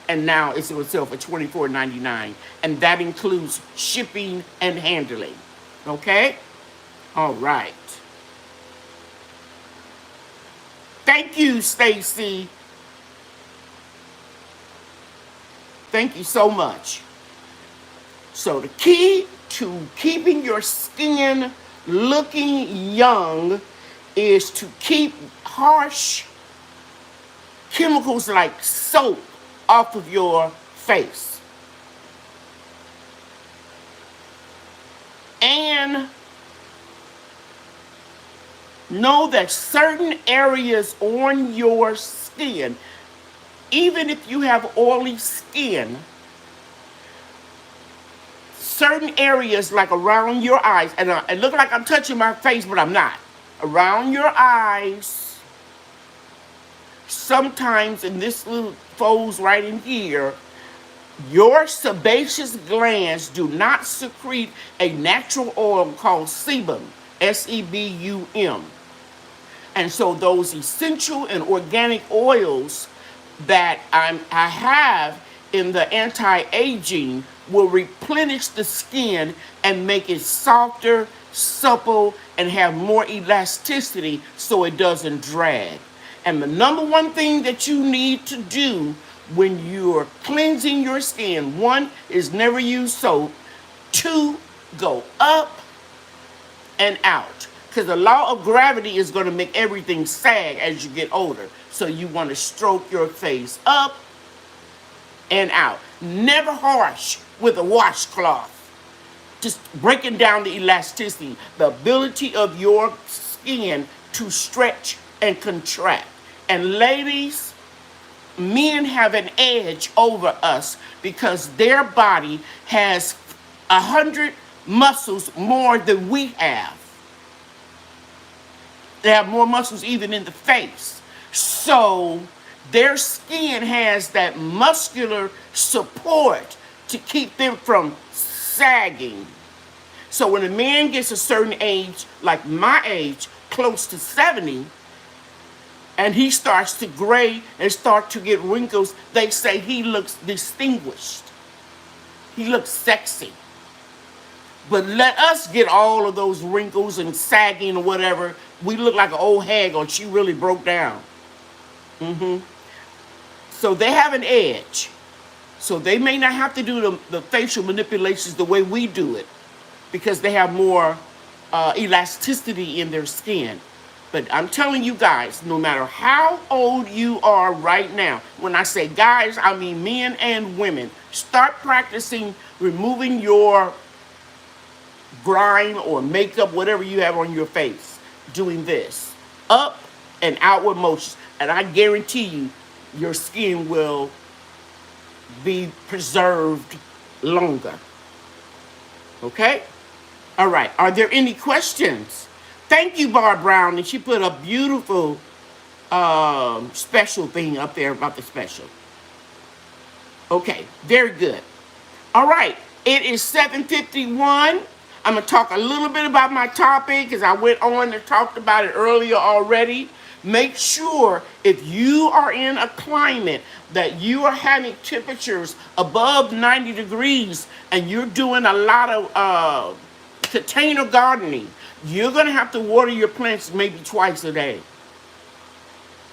And now it's on sale for $24.99. And that includes shipping and handling. Okay? All right. Thank you, Stacy. Thank you so much. So the key to keeping your skin looking young is to keep harsh chemicals like soap off of your face. And know that certain areas on your skin, even if you have oily skin, certain areas like around your eyes, and it looks like I'm touching my face, but I'm not. Around your eyes, sometimes in this little folds right in here, your sebaceous glands do not secrete a natural oil called sebum, S-E-B-U-M. And so those essential and organic oils that I have in the anti-aging will replenish the skin and make it softer, supple, and have more elasticity so it doesn't drag. And the number one thing that you need to do when you're cleansing your skin, one is never use soap, two, go up and out. Because the law of gravity is going to make everything sag as you get older. So you want to stroke your face up and out. Never harsh with a washcloth. Just breaking down the elasticity, the ability of your skin to stretch and contract. And ladies, men have an edge over us because their body has 100 muscles more than we have. They have more muscles even in the face. So their skin has that muscular support to keep them from sagging. So when a man gets a certain age, like my age, close to 70, and he starts to gray and start to get wrinkles, they say he looks distinguished. He looks sexy. But let us get all of those wrinkles and sagging or whatever. We look like an old hag or she really broke down. So they have an edge. So they may not have to do the facial manipulations the way we do it because they have more elasticity in their skin. But I'm telling you guys, no matter how old you are right now, when I say guys, I mean men and women, start practicing removing your grime or makeup, whatever you have on your face, doing this. Up and outward motions. And I guarantee you, your skin will be preserved longer. Okay? All right. Are there any questions? Thank you, Barb Brown. And she put a beautiful special thing up there about the special. Okay. Very good. All right. It is 7:51. I'm going to talk a little bit about my topic because I went on and talked about it earlier already. Make sure if you are in a climate that you are having temperatures above 90 degrees and you're doing a lot of container gardening, you're going to have to water your plants maybe twice a day.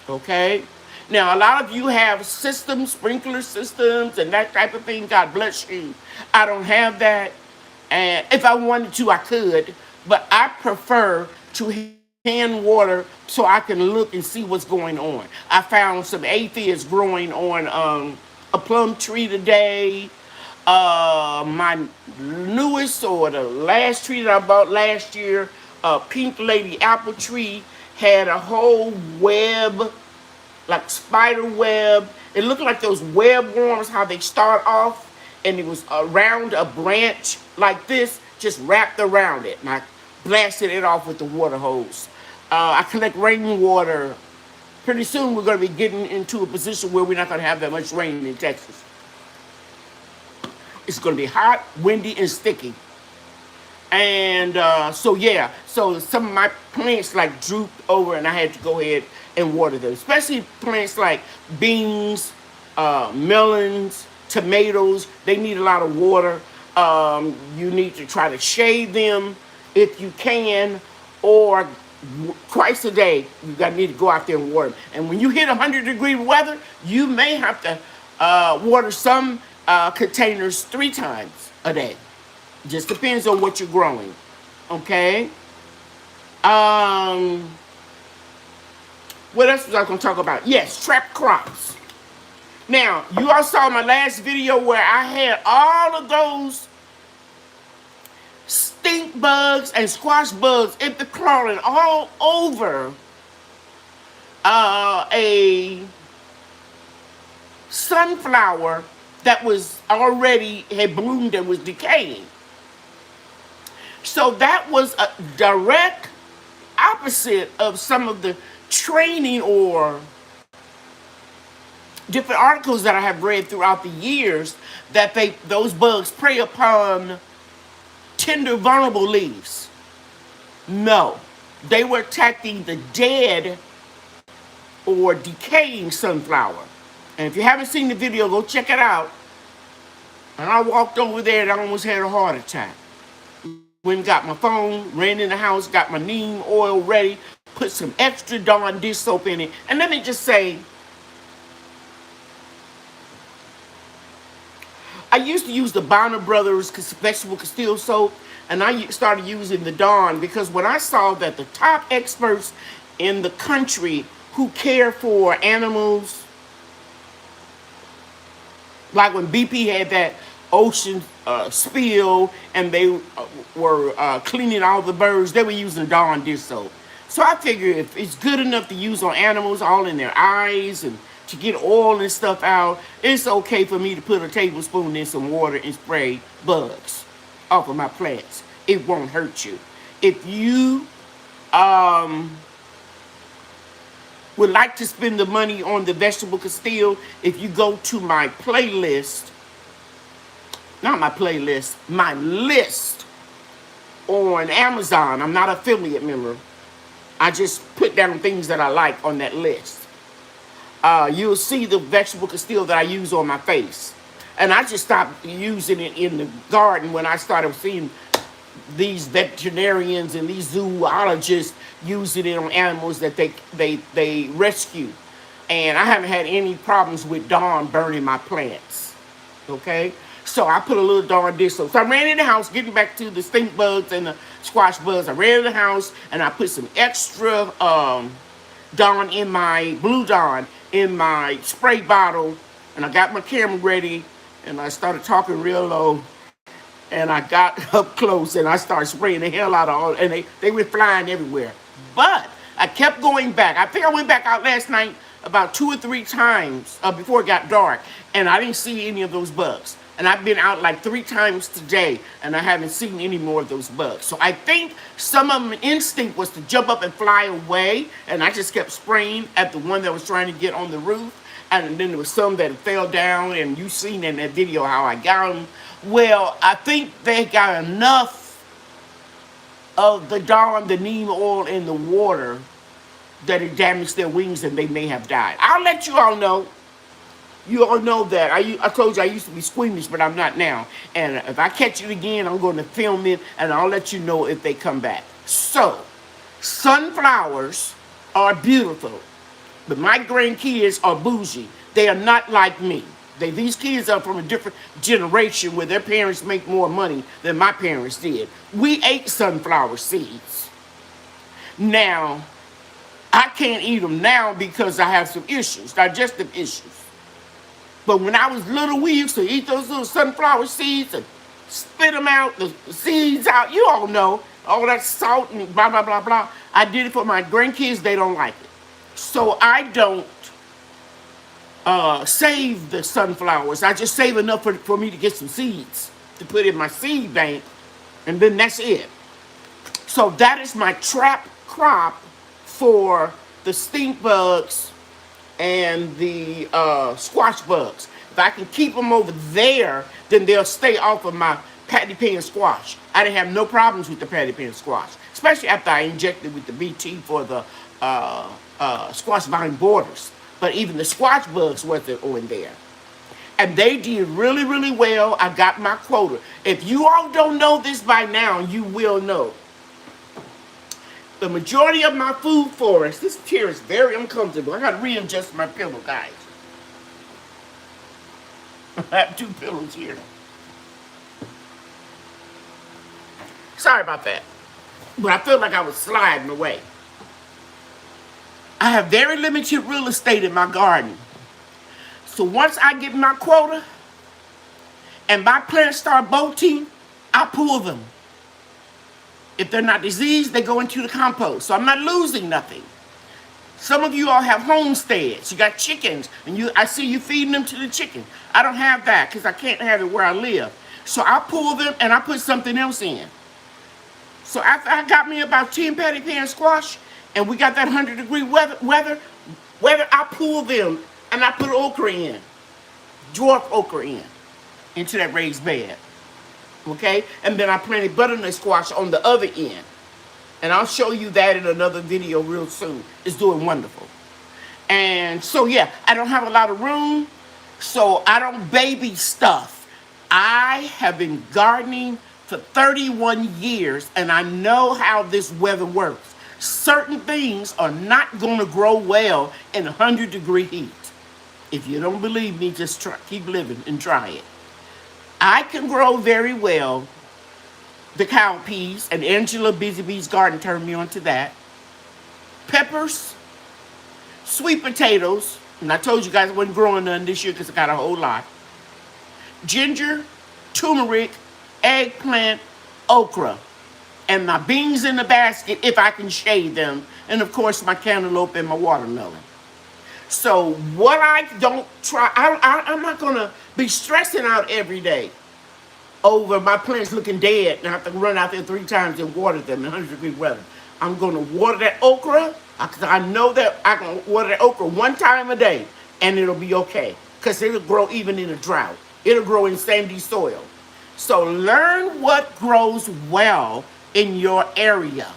Okay? Now, a lot of you have systems, sprinkler systems, and that type of thing. God bless you. I don't have that. And if I wanted to, I could. But I prefer to hand water so I can look and see what's going on. I found some aphids growing on a plum tree today. My newest or the last tree that I bought last year, Pink Lady apple tree, had a whole web, like spider web. It looked like those web worms, how they start off, and it was around a branch like this, just wrapped around it. And I blasted it off with the water hose. I collect rainwater. Pretty soon we're going to be getting into a position where we're not going to have that much rain in Texas. It's going to be hot, windy, and sticky. And so some of my plants like drooped over and I had to go ahead and water them. Especially plants like beans, melons, tomatoes. They need a lot of water. You need to try to shade them if you can, or twice a day you need to go out there and water them. And when you hit 100-degree weather, you may have to water some containers 3 times a day. Just depends on what you're growing. Okay? What else was I going to talk about? Yes, trap crops. Now, you all saw my last video where I had all of those stink bugs and squash bugs crawling all over a sunflower that was already had bloomed and was decaying. So that was a direct opposite of some of the training or different articles that I have read throughout the years that those bugs prey upon tender, vulnerable leaves. No, they were attacking the dead or decaying sunflower. And if you haven't seen the video, go check it out. And I walked over there and I almost had a heart attack. Went and got my phone, ran in the house, got my neem oil ready, put some extra Dawn dish soap in it. And let me just say, I used to use the Bonner Brothers vegetable Castile soap, and I started using the Dawn because when I saw that the top experts in the country who care for animals, like when BP had that ocean spill and they were cleaning all the birds, they were using Dawn dish soap. So I figured if it's good enough to use on animals, all in their eyes and to get oil and stuff out, it's okay for me to put a tablespoon in some water and spray bugs off of my plants. It won't hurt you. If you would like to spend the money on the vegetable Castile, if you go to my playlist, not my playlist, my list on Amazon. I'm not an affiliate member. I just put down things that I like on that list. You'll see the vegetable Castile that I use on my face. And I just stopped using it in the garden when I started seeing these veterinarians and these zoologists using it on animals that they rescue. And I haven't had any problems with Dawn burning my plants. Okay? So I put a little Dawn dish soap. So I ran in the house, getting back to the stink bugs and the squash bugs. I ran in the house and I put some extra Dawn in my Blue Dawn in my spray bottle, and I got my camera ready, and I started talking real low, and I got up close and I started spraying the hell out of all, and they were flying everywhere. But I kept going back. I think I went back out last night about 2 or 3 times before it got dark, and I didn't see any of those bugs. And I've been out like 3 times today, and I haven't seen any more of those bugs. So I think some of them instinct was to jump up and fly away, and I just kept spraying at the one that was trying to get on the roof. And then there was some that fell down, and you seen in that video how I got them. Well, I think they got enough of the Dawn, the neem oil in the water that it damaged their wings and they may have died. I'll let you all know. You all know that. I told you I used to be squeamish, but I'm not now. And if I catch it again, I'm going to film it, and I'll let you know if they come back. So, sunflowers are beautiful, but my grandkids are bougie. They are not like me. These kids are from a different generation where their parents make more money than my parents did. We ate sunflower seeds. Now, I can't eat them now because I have some issues, digestive issues. But when I was little, we used to eat those little sunflower seeds and spit them out, the seeds out. You all know, all that salt and blah, blah, blah, blah. I did it for my grandkids. They don't like it. So I don't save the sunflowers. I just save enough for me to get some seeds to put in my seed bank, and then that's it. So that is my trap crop for the stink bugs and the squash bugs. If I can keep them over there, then they'll stay off of my patty pan squash. I didn't have no problems with the patty pan squash, especially after I injected with the BT for the squash vine borders. But even the squash bugs wasn't on there. And they did really, really well. I got my quota. If you all don't know this by now, you will know. The majority of my food forest, this chair is very uncomfortable. I got to readjust my pillow, guys. I have 2 pillows here. Sorry about that. But I felt like I was sliding away. I have very limited real estate in my garden. So once I get my quota and my plants start bolting, I pull them. If they're not diseased, they go into the compost. So I'm not losing nothing. Some of you all have homesteads. You got chickens, and I see you feeding them to the chicken. I don't have that because I can't have it where I live. So I pull them and I put something else in. So after I got me about 10 patty pan squash, and we got that 100-degree weather, I pull them and I put okra in, dwarf okra into that raised bed. Okay? And then I planted butternut squash on the other end. And I'll show you that in another video real soon. It's doing wonderful. And so, yeah, I don't have a lot of room, so I don't baby stuff. I have been gardening for 31 years, and I know how this weather works. Certain things are not going to grow well in 100-degree heat. If you don't believe me, just try, keep living and try it. I can grow very well the cowpeas, and Angela Busy Bee's Garden turned me on to that. Peppers, sweet potatoes, and I told you guys I wasn't growing none this year because I got a whole lot. Ginger, turmeric, eggplant, okra, and my beans in the basket if I can shade them, and of course my cantaloupe and my watermelon. So what I don't try, I'm not going to be stressing out every day over my plants looking dead and I have to run out there 3 times and water them in 100-degree weather. I'm going to water that okra because I know that I can water that okra 1 time a day and it'll be okay because it'll grow even in a drought. It'll grow in sandy soil. So learn what grows well in your area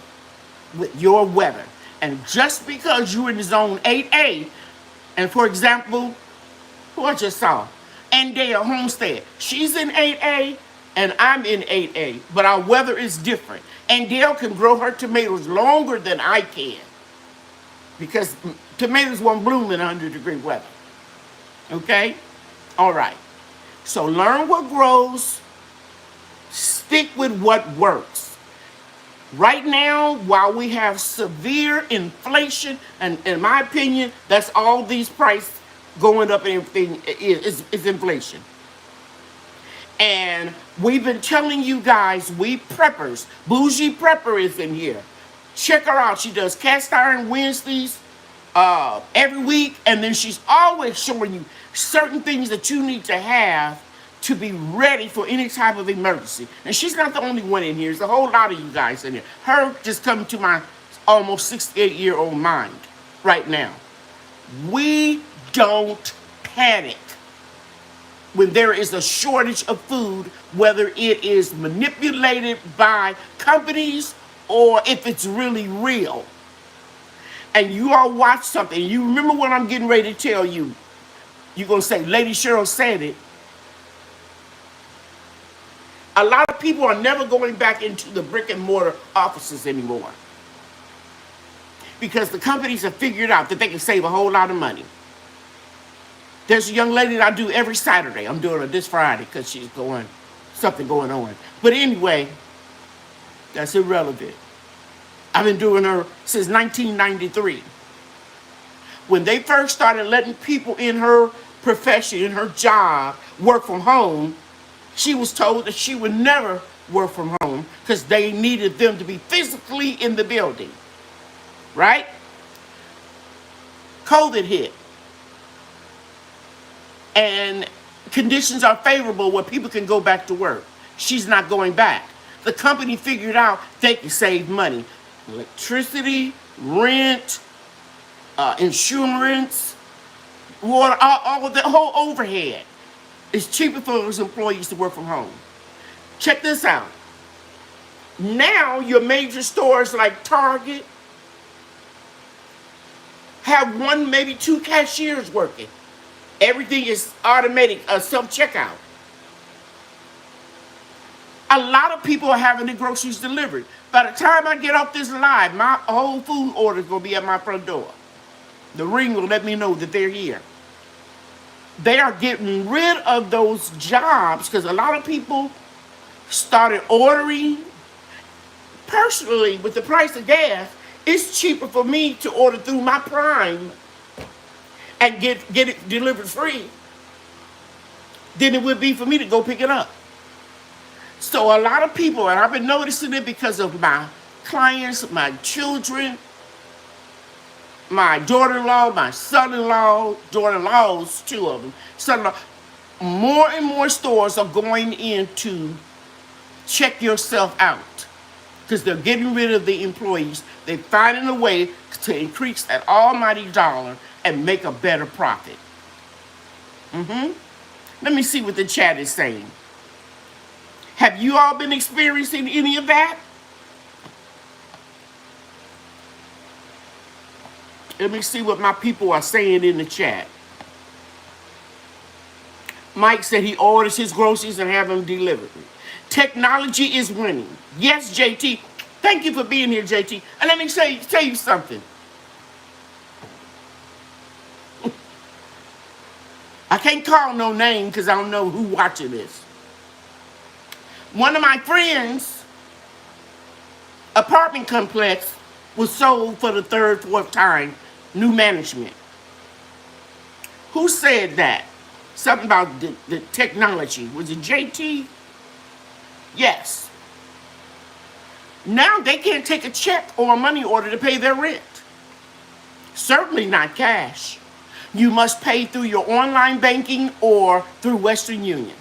with your weather. And just because you're in zone 8A, and for example, who I just saw, Andale Homestead, she's in 8A, and I'm in 8A, but our weather is different. And Dale can grow her tomatoes longer than I can because tomatoes won't bloom in 100-degree weather. Okay? All right. So learn what grows. Stick with what works. Right now, while we have severe inflation, and in my opinion, that's all these prices going up and everything is inflation. And we've been telling you guys, we preppers, Bougie Prepper is in here. Check her out. She does cast iron Wednesdays every week. And then she's always showing you certain things that you need to have to be ready for any type of emergency. And she's not the only one in here. There's a whole lot of you guys in here. Her just coming to my almost 68-year-old mind right now. We don't panic when there is a shortage of food, whether it is manipulated by companies or if it's really real. And you all watch something, you remember what I'm getting ready to tell you. You're going to say, Lady Cheryl said it. A lot of people are never going back into the brick and mortar offices anymore because the companies have figured out that they can save a whole lot of money. There's a young lady that I do every Saturday. I'm doing her this Friday because she's something going on. But anyway, that's irrelevant. I've been doing her since 1993. When they first started letting people in her profession, in her job, work from home, she was told that she would never work from home because they needed them to be physically in the building. Right? COVID hit. And conditions are favorable where people can go back to work. She's not going back. The company figured out they can save money. Electricity, rent, insurance, water, all of the whole overhead. It's cheaper for those employees to work from home. Check this out. Now your major stores like Target have 1, maybe 2 cashiers working. Everything is automatic, self-checkout. A lot of people are having their groceries delivered. By the time I get off this live, my whole food order is going to be at my front door. The Ring will let me know that they're here. They are getting rid of those jobs because a lot of people started ordering. Personally, with the price of gas, it's cheaper for me to order through my Prime and get it delivered free than it would be for me to go pick it up. So a lot of people, and I've been noticing it because of my clients, my children, my daughter-in-law, my son-in-law, daughter-in-laws, 2 of them, son-in-law. More and more stores are going in to check yourself out because they're getting rid of the employees. They're finding a way to increase that almighty dollar and make a better profit. Let me see what the chat is saying. Have you all been experiencing any of that? Let me see what my people are saying in the chat. Mike said he orders his groceries and have them delivered. Technology is winning. Yes, JT. Thank you for being here, JT. And let me tell you something. I can't call no name because I don't know who watching this. One of my friends' apartment complex was sold for the third, fourth time. New management. Who said that? Something about the technology. Was it JT? Yes. Now they can't take a check or a money order to pay their rent. Certainly not cash. You must pay through your online banking or through Western Union.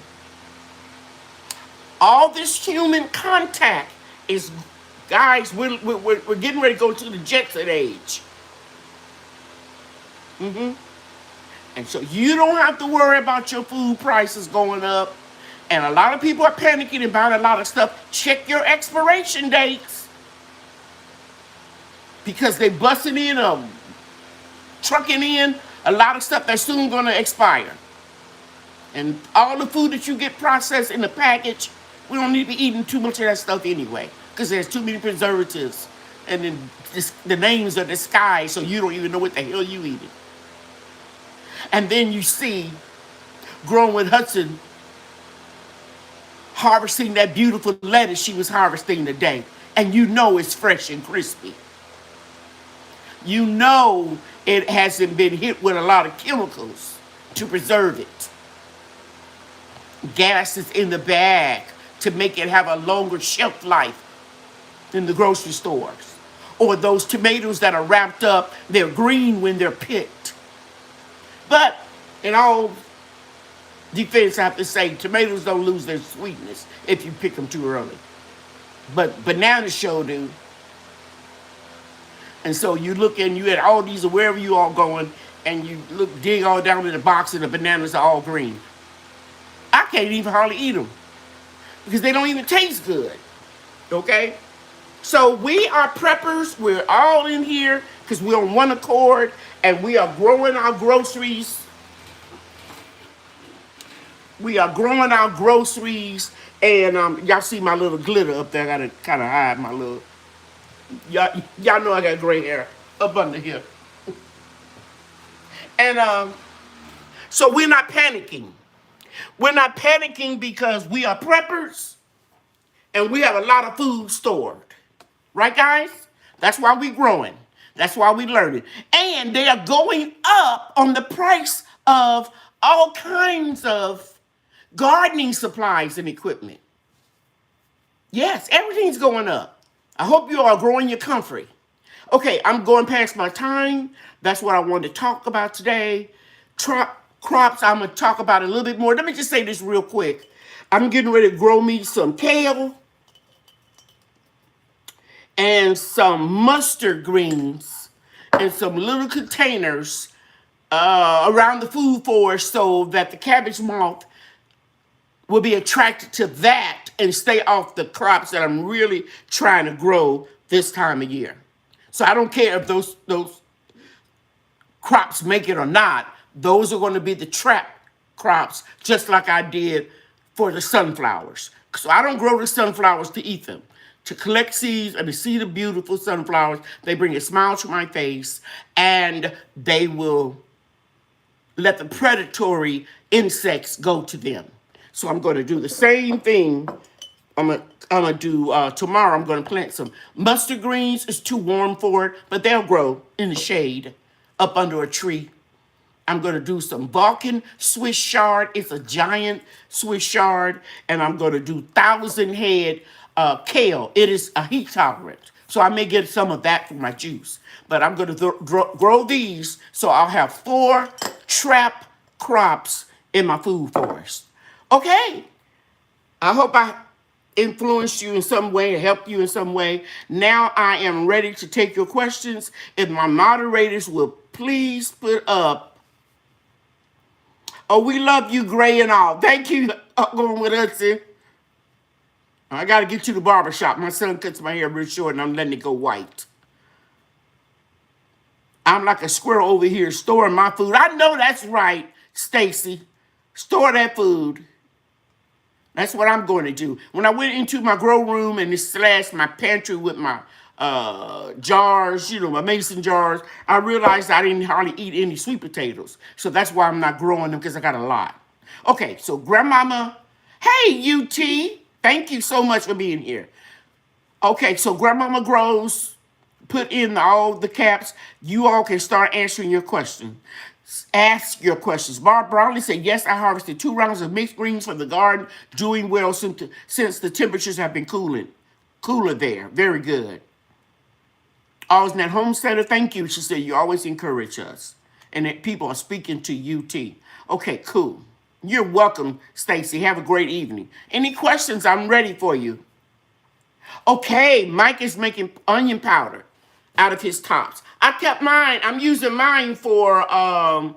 All this human contact is, guys, we're getting ready to go to the Jetson age. And so you don't have to worry about your food prices going up. And a lot of people are panicking about a lot of stuff. Check your expiration dates. Because they busting in, trucking in a lot of stuff that's soon going to expire. And all the food that you get processed in the package, we don't need to be eating too much of that stuff anyway. Because there's too many preservatives. And then the names are disguised so you don't even know what the hell you eating. And then you see Growing with Hudson harvesting that beautiful lettuce she was harvesting today. And you know it's fresh and crispy. You know it hasn't been hit with a lot of chemicals to preserve it. Gases in the bag to make it have a longer shelf life in the grocery stores. Or those tomatoes that are wrapped up, they're green when they're picked. But in all defense, I have to say, tomatoes don't lose their sweetness if you pick them too early. But bananas sure do. And so you look and you at all these, or wherever you all going, and you dig all down in the box and the bananas are all green. I can't even hardly eat them because they don't even taste good. Okay? So we are preppers. We're all in here because we're on one accord and we are growing our groceries. We are growing our groceries. And y'all see my little glitter up there. I got to kind of hide my little... Y'all know I got gray hair up under here. And so we're not panicking. We're not panicking because we are preppers and we have a lot of food stored. Right, guys? That's why we're growing. That's why we're learning. And they are going up on the price of all kinds of gardening supplies and equipment. Yes, everything's going up. I hope you are growing your comfort. Okay, I'm going past my time. That's what I wanted to talk about today. Crops, I'm going to talk about a little bit more. Let me just say this real quick. I'm getting ready to grow me some kale and some mustard greens in some little containers around the food forest so that the cabbage moth will be attracted to that and stay off the crops that I'm really trying to grow this time of year. So I don't care if those crops make it or not. Those are going to be the trap crops, just like I did for the sunflowers. So I don't grow the sunflowers to eat them. To collect seeds and to see the beautiful sunflowers, they bring a smile to my face, and they will let the predatory insects go to them. So I'm going to do the same thing. I'm gonna do tomorrow. I'm going to plant some mustard greens. It's too warm for it, but they'll grow in the shade up under a tree. I'm going to do some Balkan Swiss chard. It's a giant Swiss chard. And I'm going to do 1,000 head kale. It is a heat tolerant. So I may get some of that for my juice. But I'm going to grow these so I'll have 4 trap crops in my food forest. Okay. I hope I influenced you in some way, helped you in some way. Now I am ready to take your questions. If my moderators will please put up, oh, we love you, Gray and all. Thank you, Going with Hudson. I got to get to the barber shop. My son cuts my hair real short, and I'm letting it go white. I'm like a squirrel over here storing my food. I know that's right, Stacy. Store that food. That's what I'm going to do. When I went into my grow room and slash my pantry with my jars, my mason jars, I realized I didn't hardly eat any sweet potatoes. So that's why I'm not growing them, because I got a lot. Okay, so Grandmama, hey UT, thank you so much for being here. Okay, so Grandmama grows, put in all the caps. You all can start answering your question. Ask your questions. Barb Brownlee said, yes, I harvested 2 rounds of mixed greens from the garden, doing well since the temperatures have been cooler there. Very good. Osnet Homesteader, thank you. She said, you always encourage us. And that people are speaking to UT. Okay, cool. You're welcome, Stacy. Have a great evening. Any questions? I'm ready for you. Okay, Mike is making onion powder out of his tops. I kept mine. I'm using mine for, I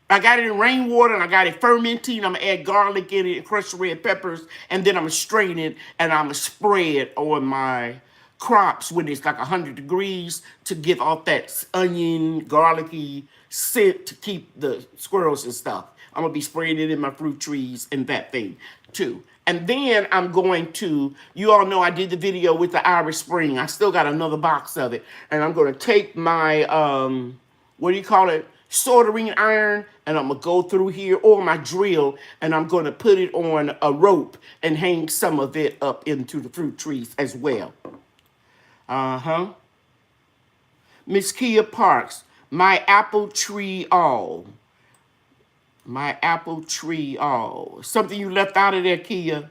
got it in rainwater and I got it fermenting. I'm going to add garlic in it, crushed red peppers, and then I'm going to strain it and I'm going to spray it on my crops when it's like 100 degrees to give off that onion, garlicky scent to keep the squirrels and stuff. I'm going to be spraying it in my fruit trees and that thing too. And then I'm going to, you all know I did the video with the Irish Spring. I still got another box of it. And I'm going to take my, what do you call it? Soldering iron. And I'm going to go through here, or my drill. And I'm going to put it on a rope and hang some of it up into the fruit trees as well. Uh-huh. Miss Kia Parks, my apple tree all. My apple tree all. Something you left out of there, Kia.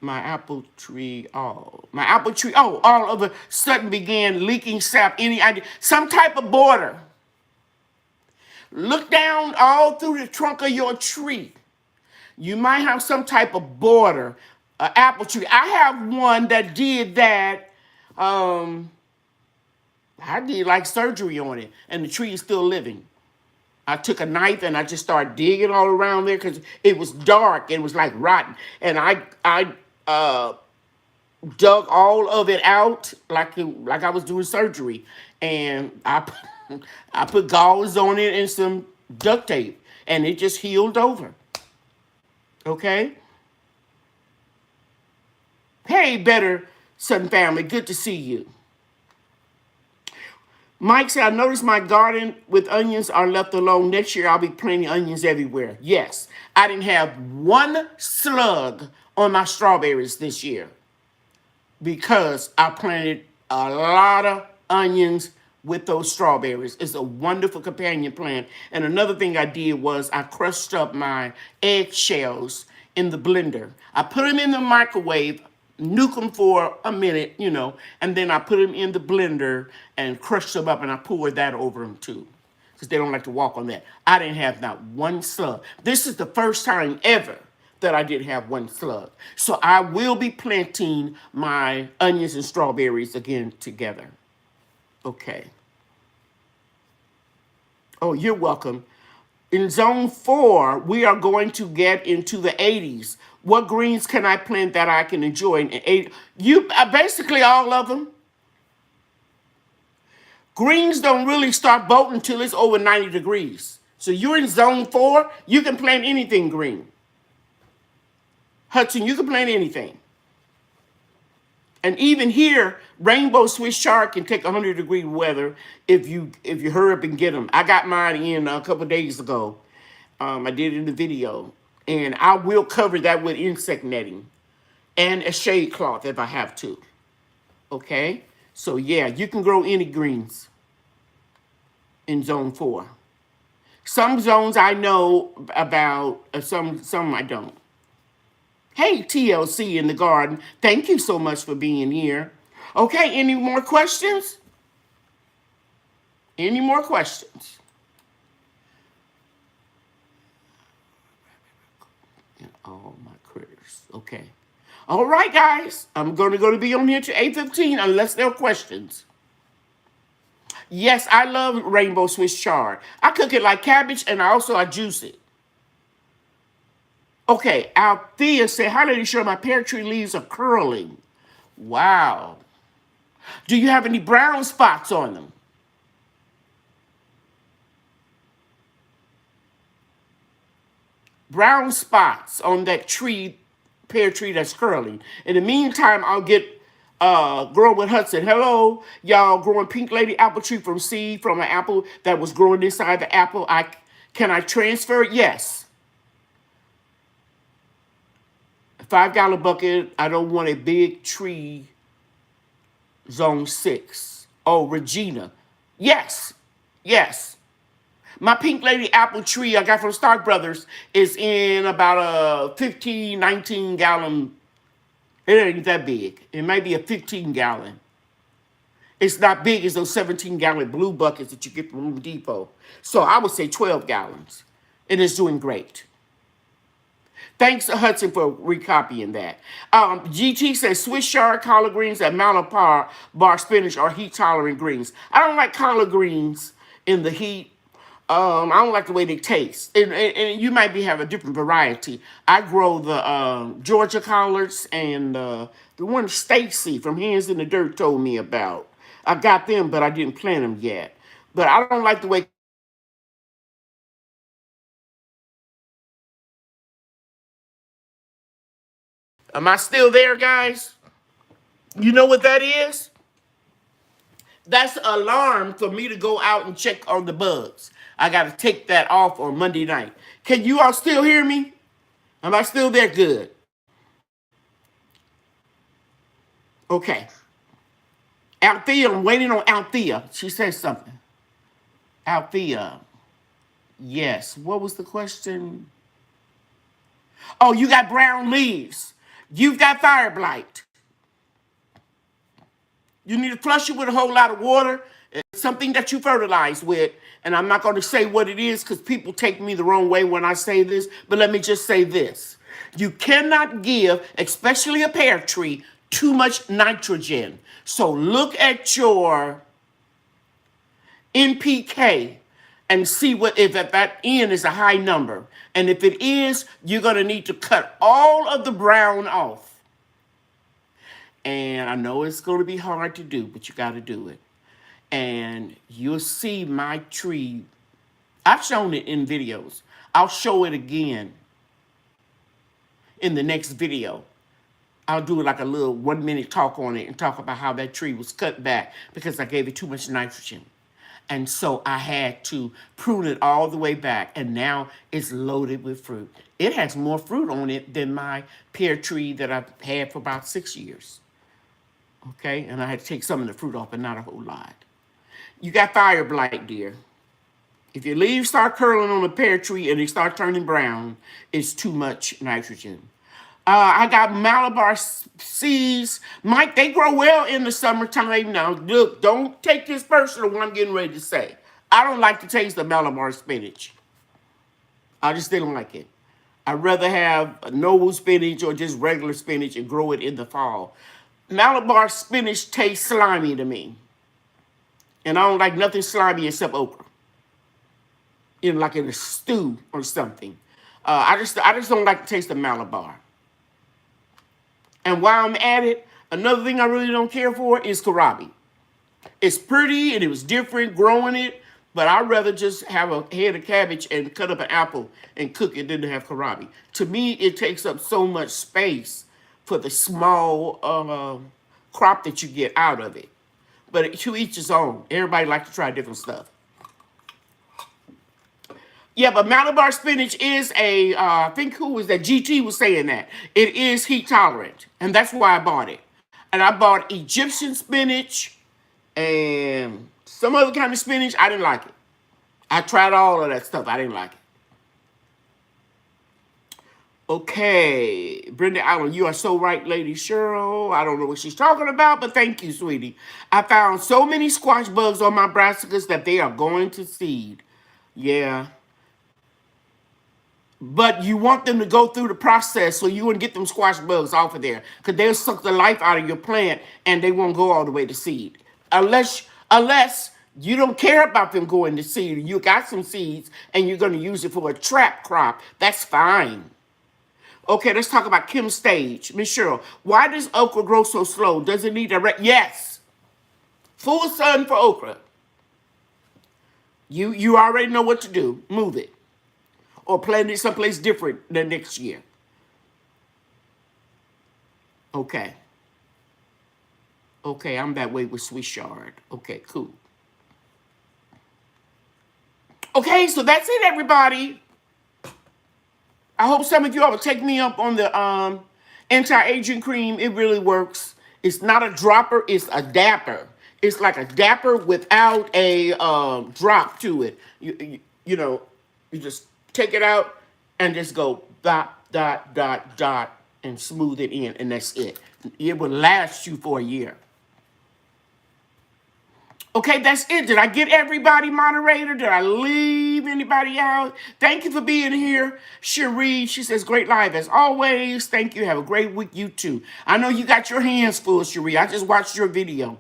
My apple tree all. My apple tree, oh, all of a sudden began leaking sap. Any idea? Some type of border. Look down all through the trunk of your tree. You might have some type of border. Apple tree. I have one that did that. I did like surgery on it, and the tree is still living. I took a knife and I just started digging all around there because it was dark. It was like rotten. And I dug all of it out like I was doing surgery. And I put gauze on it and some duct tape. And it just healed over. Okay? Hey, Better Sutton family. Good to see you. Mike said, I noticed my garden with onions are left alone. Next year, I'll be planting onions everywhere. Yes, I didn't have one slug on my strawberries this year because I planted a lot of onions with those strawberries. It's a wonderful companion plant. And another thing I did was I crushed up my eggshells in the blender. I put them in the microwave, nuke them for a minute, and then I put them in the blender and crushed them up, and I poured that over them too, because they don't like to walk on that. I didn't have not one slug. This is the first time ever that I didn't have one slug. So I will be planting my onions and strawberries again together. Okay. Oh, you're welcome. In zone 4, we are going to get into the 80s. What greens can I plant that I can enjoy? Basically all of them. Greens don't really start bolting until it's over 90 degrees. So you're in zone 4, you can plant anything green. Hudson, you can plant anything. And even here, rainbow Swiss chard can take 100-degree weather if you hurry up and get them. I got mine in a couple days ago. I did it in the video. And I will cover that with insect netting and a shade cloth if I have to. Okay? So yeah, you can grow any greens in zone 4. Some zones I know about, some I don't. Hey, TLC in the garden. Thank you so much for being here. Okay, any more questions? Any more questions? All my critters. Okay. All right, guys. I'm going to be on here to 8:15 unless there are questions. Yes, I love rainbow Swiss chard. I cook it like cabbage, and I juice it. Okay, Althea said, hi, Lady Cheryl, my pear tree leaves are curling. Wow. Do you have any brown spots on them? Brown spots on that tree, pear tree that's curling. In the meantime, I'll get growing with Hudson. Hello, y'all, growing pink lady apple tree from seed from an apple that was growing inside the apple. Can I transfer it? Yes. 5-gallon bucket. I don't want a big tree. Zone 6. Oh, Regina. Yes. Yes. My pink lady apple tree I got from Stark Brothers is in about a 15, 19 gallon. It ain't that big. It might be a 15 gallon. It's not big as those 17-gallon blue buckets that you get from Home Depot. So I would say 12 gallons. It is doing great. Thanks to Hudson for recopying that. GT says Swiss chard, collard greens, and Malabar bar spinach are heat-tolerant greens. I don't like collard greens in the heat. I don't like the way they taste. And you might have a different variety. I grow the Georgia collards and the one Stacy from Hands in the Dirt told me about. I got them, but I didn't plant them yet. But I don't like the way. Am I still there, guys? You know what that is? That's an alarm for me to go out and check on the bugs. I got to take that off on Monday night. Can you all still hear me? Am I still there? Good. Okay. Althea, I'm waiting on Althea. She says something. Althea. Yes. What was the question? Oh, you got brown leaves. You've got fire blight. You need to flush it with a whole lot of water. It's something that you fertilize with. And I'm not going to say what it is because people take me the wrong way when I say this. But let me just say this. You cannot give, especially a pear tree, too much nitrogen. So look at your NPK and see what if that N is a high number. And if it is, you're going to need to cut all of the brown off. And I know it's going to be hard to do, but you got to do it. And you'll see my tree. I've shown it in videos. I'll show it again in the next video. I'll do like a little 1-minute talk on it and talk about how that tree was cut back because I gave it too much nitrogen. And so I had to prune it all the way back. And now it's loaded with fruit. It has more fruit on it than my pear tree that I've had for about 6 years. Okay, and I had to take some of the fruit off, but not a whole lot. You got fire blight, dear. If your leaves start curling on a pear tree and they start turning brown, it's too much nitrogen. I got Malabar seeds. Mike, they grow well in the summertime. Now, look, don't take this personal what I'm getting ready to say. I don't like the taste of Malabar spinach. I just didn't like it. I'd rather have a noble spinach or just regular spinach and grow it in the fall. Malabar spinach tastes slimy to me. And I don't like nothing slimy except okra. Like in a stew or something. I just don't like the taste of Malabar. And while I'm at it, another thing I really don't care for is kohlrabi. It's pretty and it was different growing it, but I'd rather just have a head of cabbage and cut up an apple and cook it than to have kohlrabi. To me, it takes up so much space for the small crop that you get out of it. But to each his own. Everybody likes to try different stuff. Yeah, but Malabar spinach is I think who was that? GT was saying that. It is heat tolerant. And that's why I bought it. And I bought Egyptian spinach and some other kind of spinach. I didn't like it. I tried all of that stuff. I didn't like it. Okay, Brenda Allen, you are so right, Lady Cheryl. I don't know what she's talking about, but thank you, sweetie. I found so many squash bugs on my brassicas that they are going to seed. Yeah. But you want them to go through the process so you wouldn't get them squash bugs off of there. Because they'll suck the life out of your plant and they won't go all the way to seed. Unless you don't care about them going to seed. You got some seeds and you're going to use it for a trap crop. That's fine. Okay, let's talk about Kim Stage. Miss Cheryl, why does okra grow so slow? Does it need direct? Yes. Full sun for okra. You already know what to do. Move it. Or plant it someplace different the next year. Okay. Okay, I'm that way with Swiss chard. Okay, cool. Okay, so that's it, everybody. I hope some of you all will take me up on the anti-aging cream. It really works. It's not a dropper, it's a dapper. It's like a dapper without a drop to it. You know, you just take it out and just go dot, dot, dot, dot, and smooth it in, and that's it. It will last you for a year. Okay, that's it. Did I get everybody, moderator? Did I leave anybody out? Thank you for being here. Cherie, she says, great live as always. Thank you. Have a great week, you too. I know you got your hands full, Cherie. I just watched your video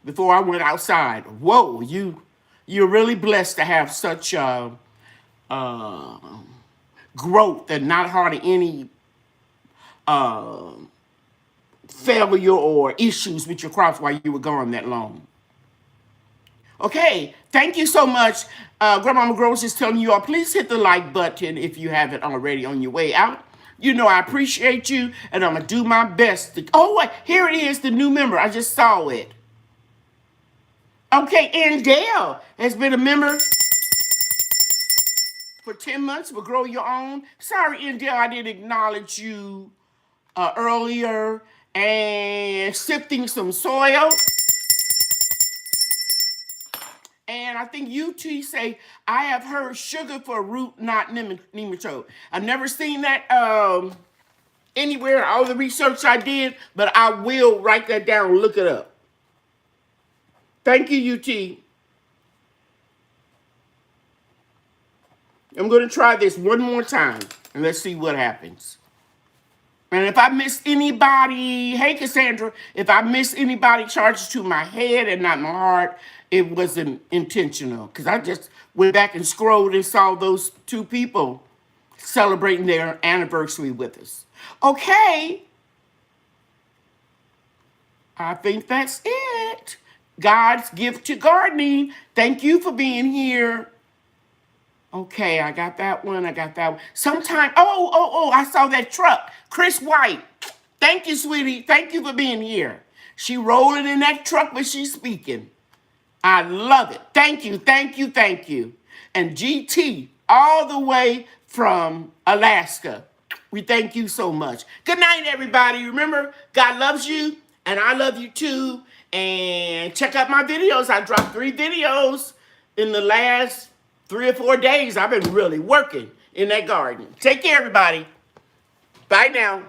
before I went outside. Whoa, you're really blessed to have such growth and not hardly any failure or issues with your crops while you were gone that long. Okay, thank you so much. Grandmama Gross is telling you all, please hit the like button if you haven't already on your way out. You know I appreciate you, and I'm going to do my best to... Oh, wait, here it is, the new member. I just saw it. Okay, and Dale has been a member for 10 months for Grow Your Own. Sorry, Indale, I didn't acknowledge you earlier. And sifting some soil. And I think UT say, I have heard sugar for root, not nematode. I've never seen that anywhere, all the research I did, but I will write that down and look it up. Thank you, UT. I'm going to try this one more time, and let's see what happens. And if I miss anybody, hey, Cassandra, if I miss anybody, charges to my head and not my heart, it wasn't intentional. Because I just went back and scrolled and saw those two people celebrating their anniversary with us. Okay. I think that's it. God's gift to gardening. Thank you for being here. Okay, I got that one. I got that one. Sometime, I saw that truck. Chris White. Thank you, sweetie. Thank you for being here. She rolling in that truck when she's speaking. I love it. Thank you, thank you, thank you. And GT, all the way from Alaska. We thank you so much. Good night, everybody. Remember, God loves you, and I love you too. And check out my videos. I dropped 3 videos in the last 3 or 4 days. I've been really working in that garden. Take care, everybody. Bye now.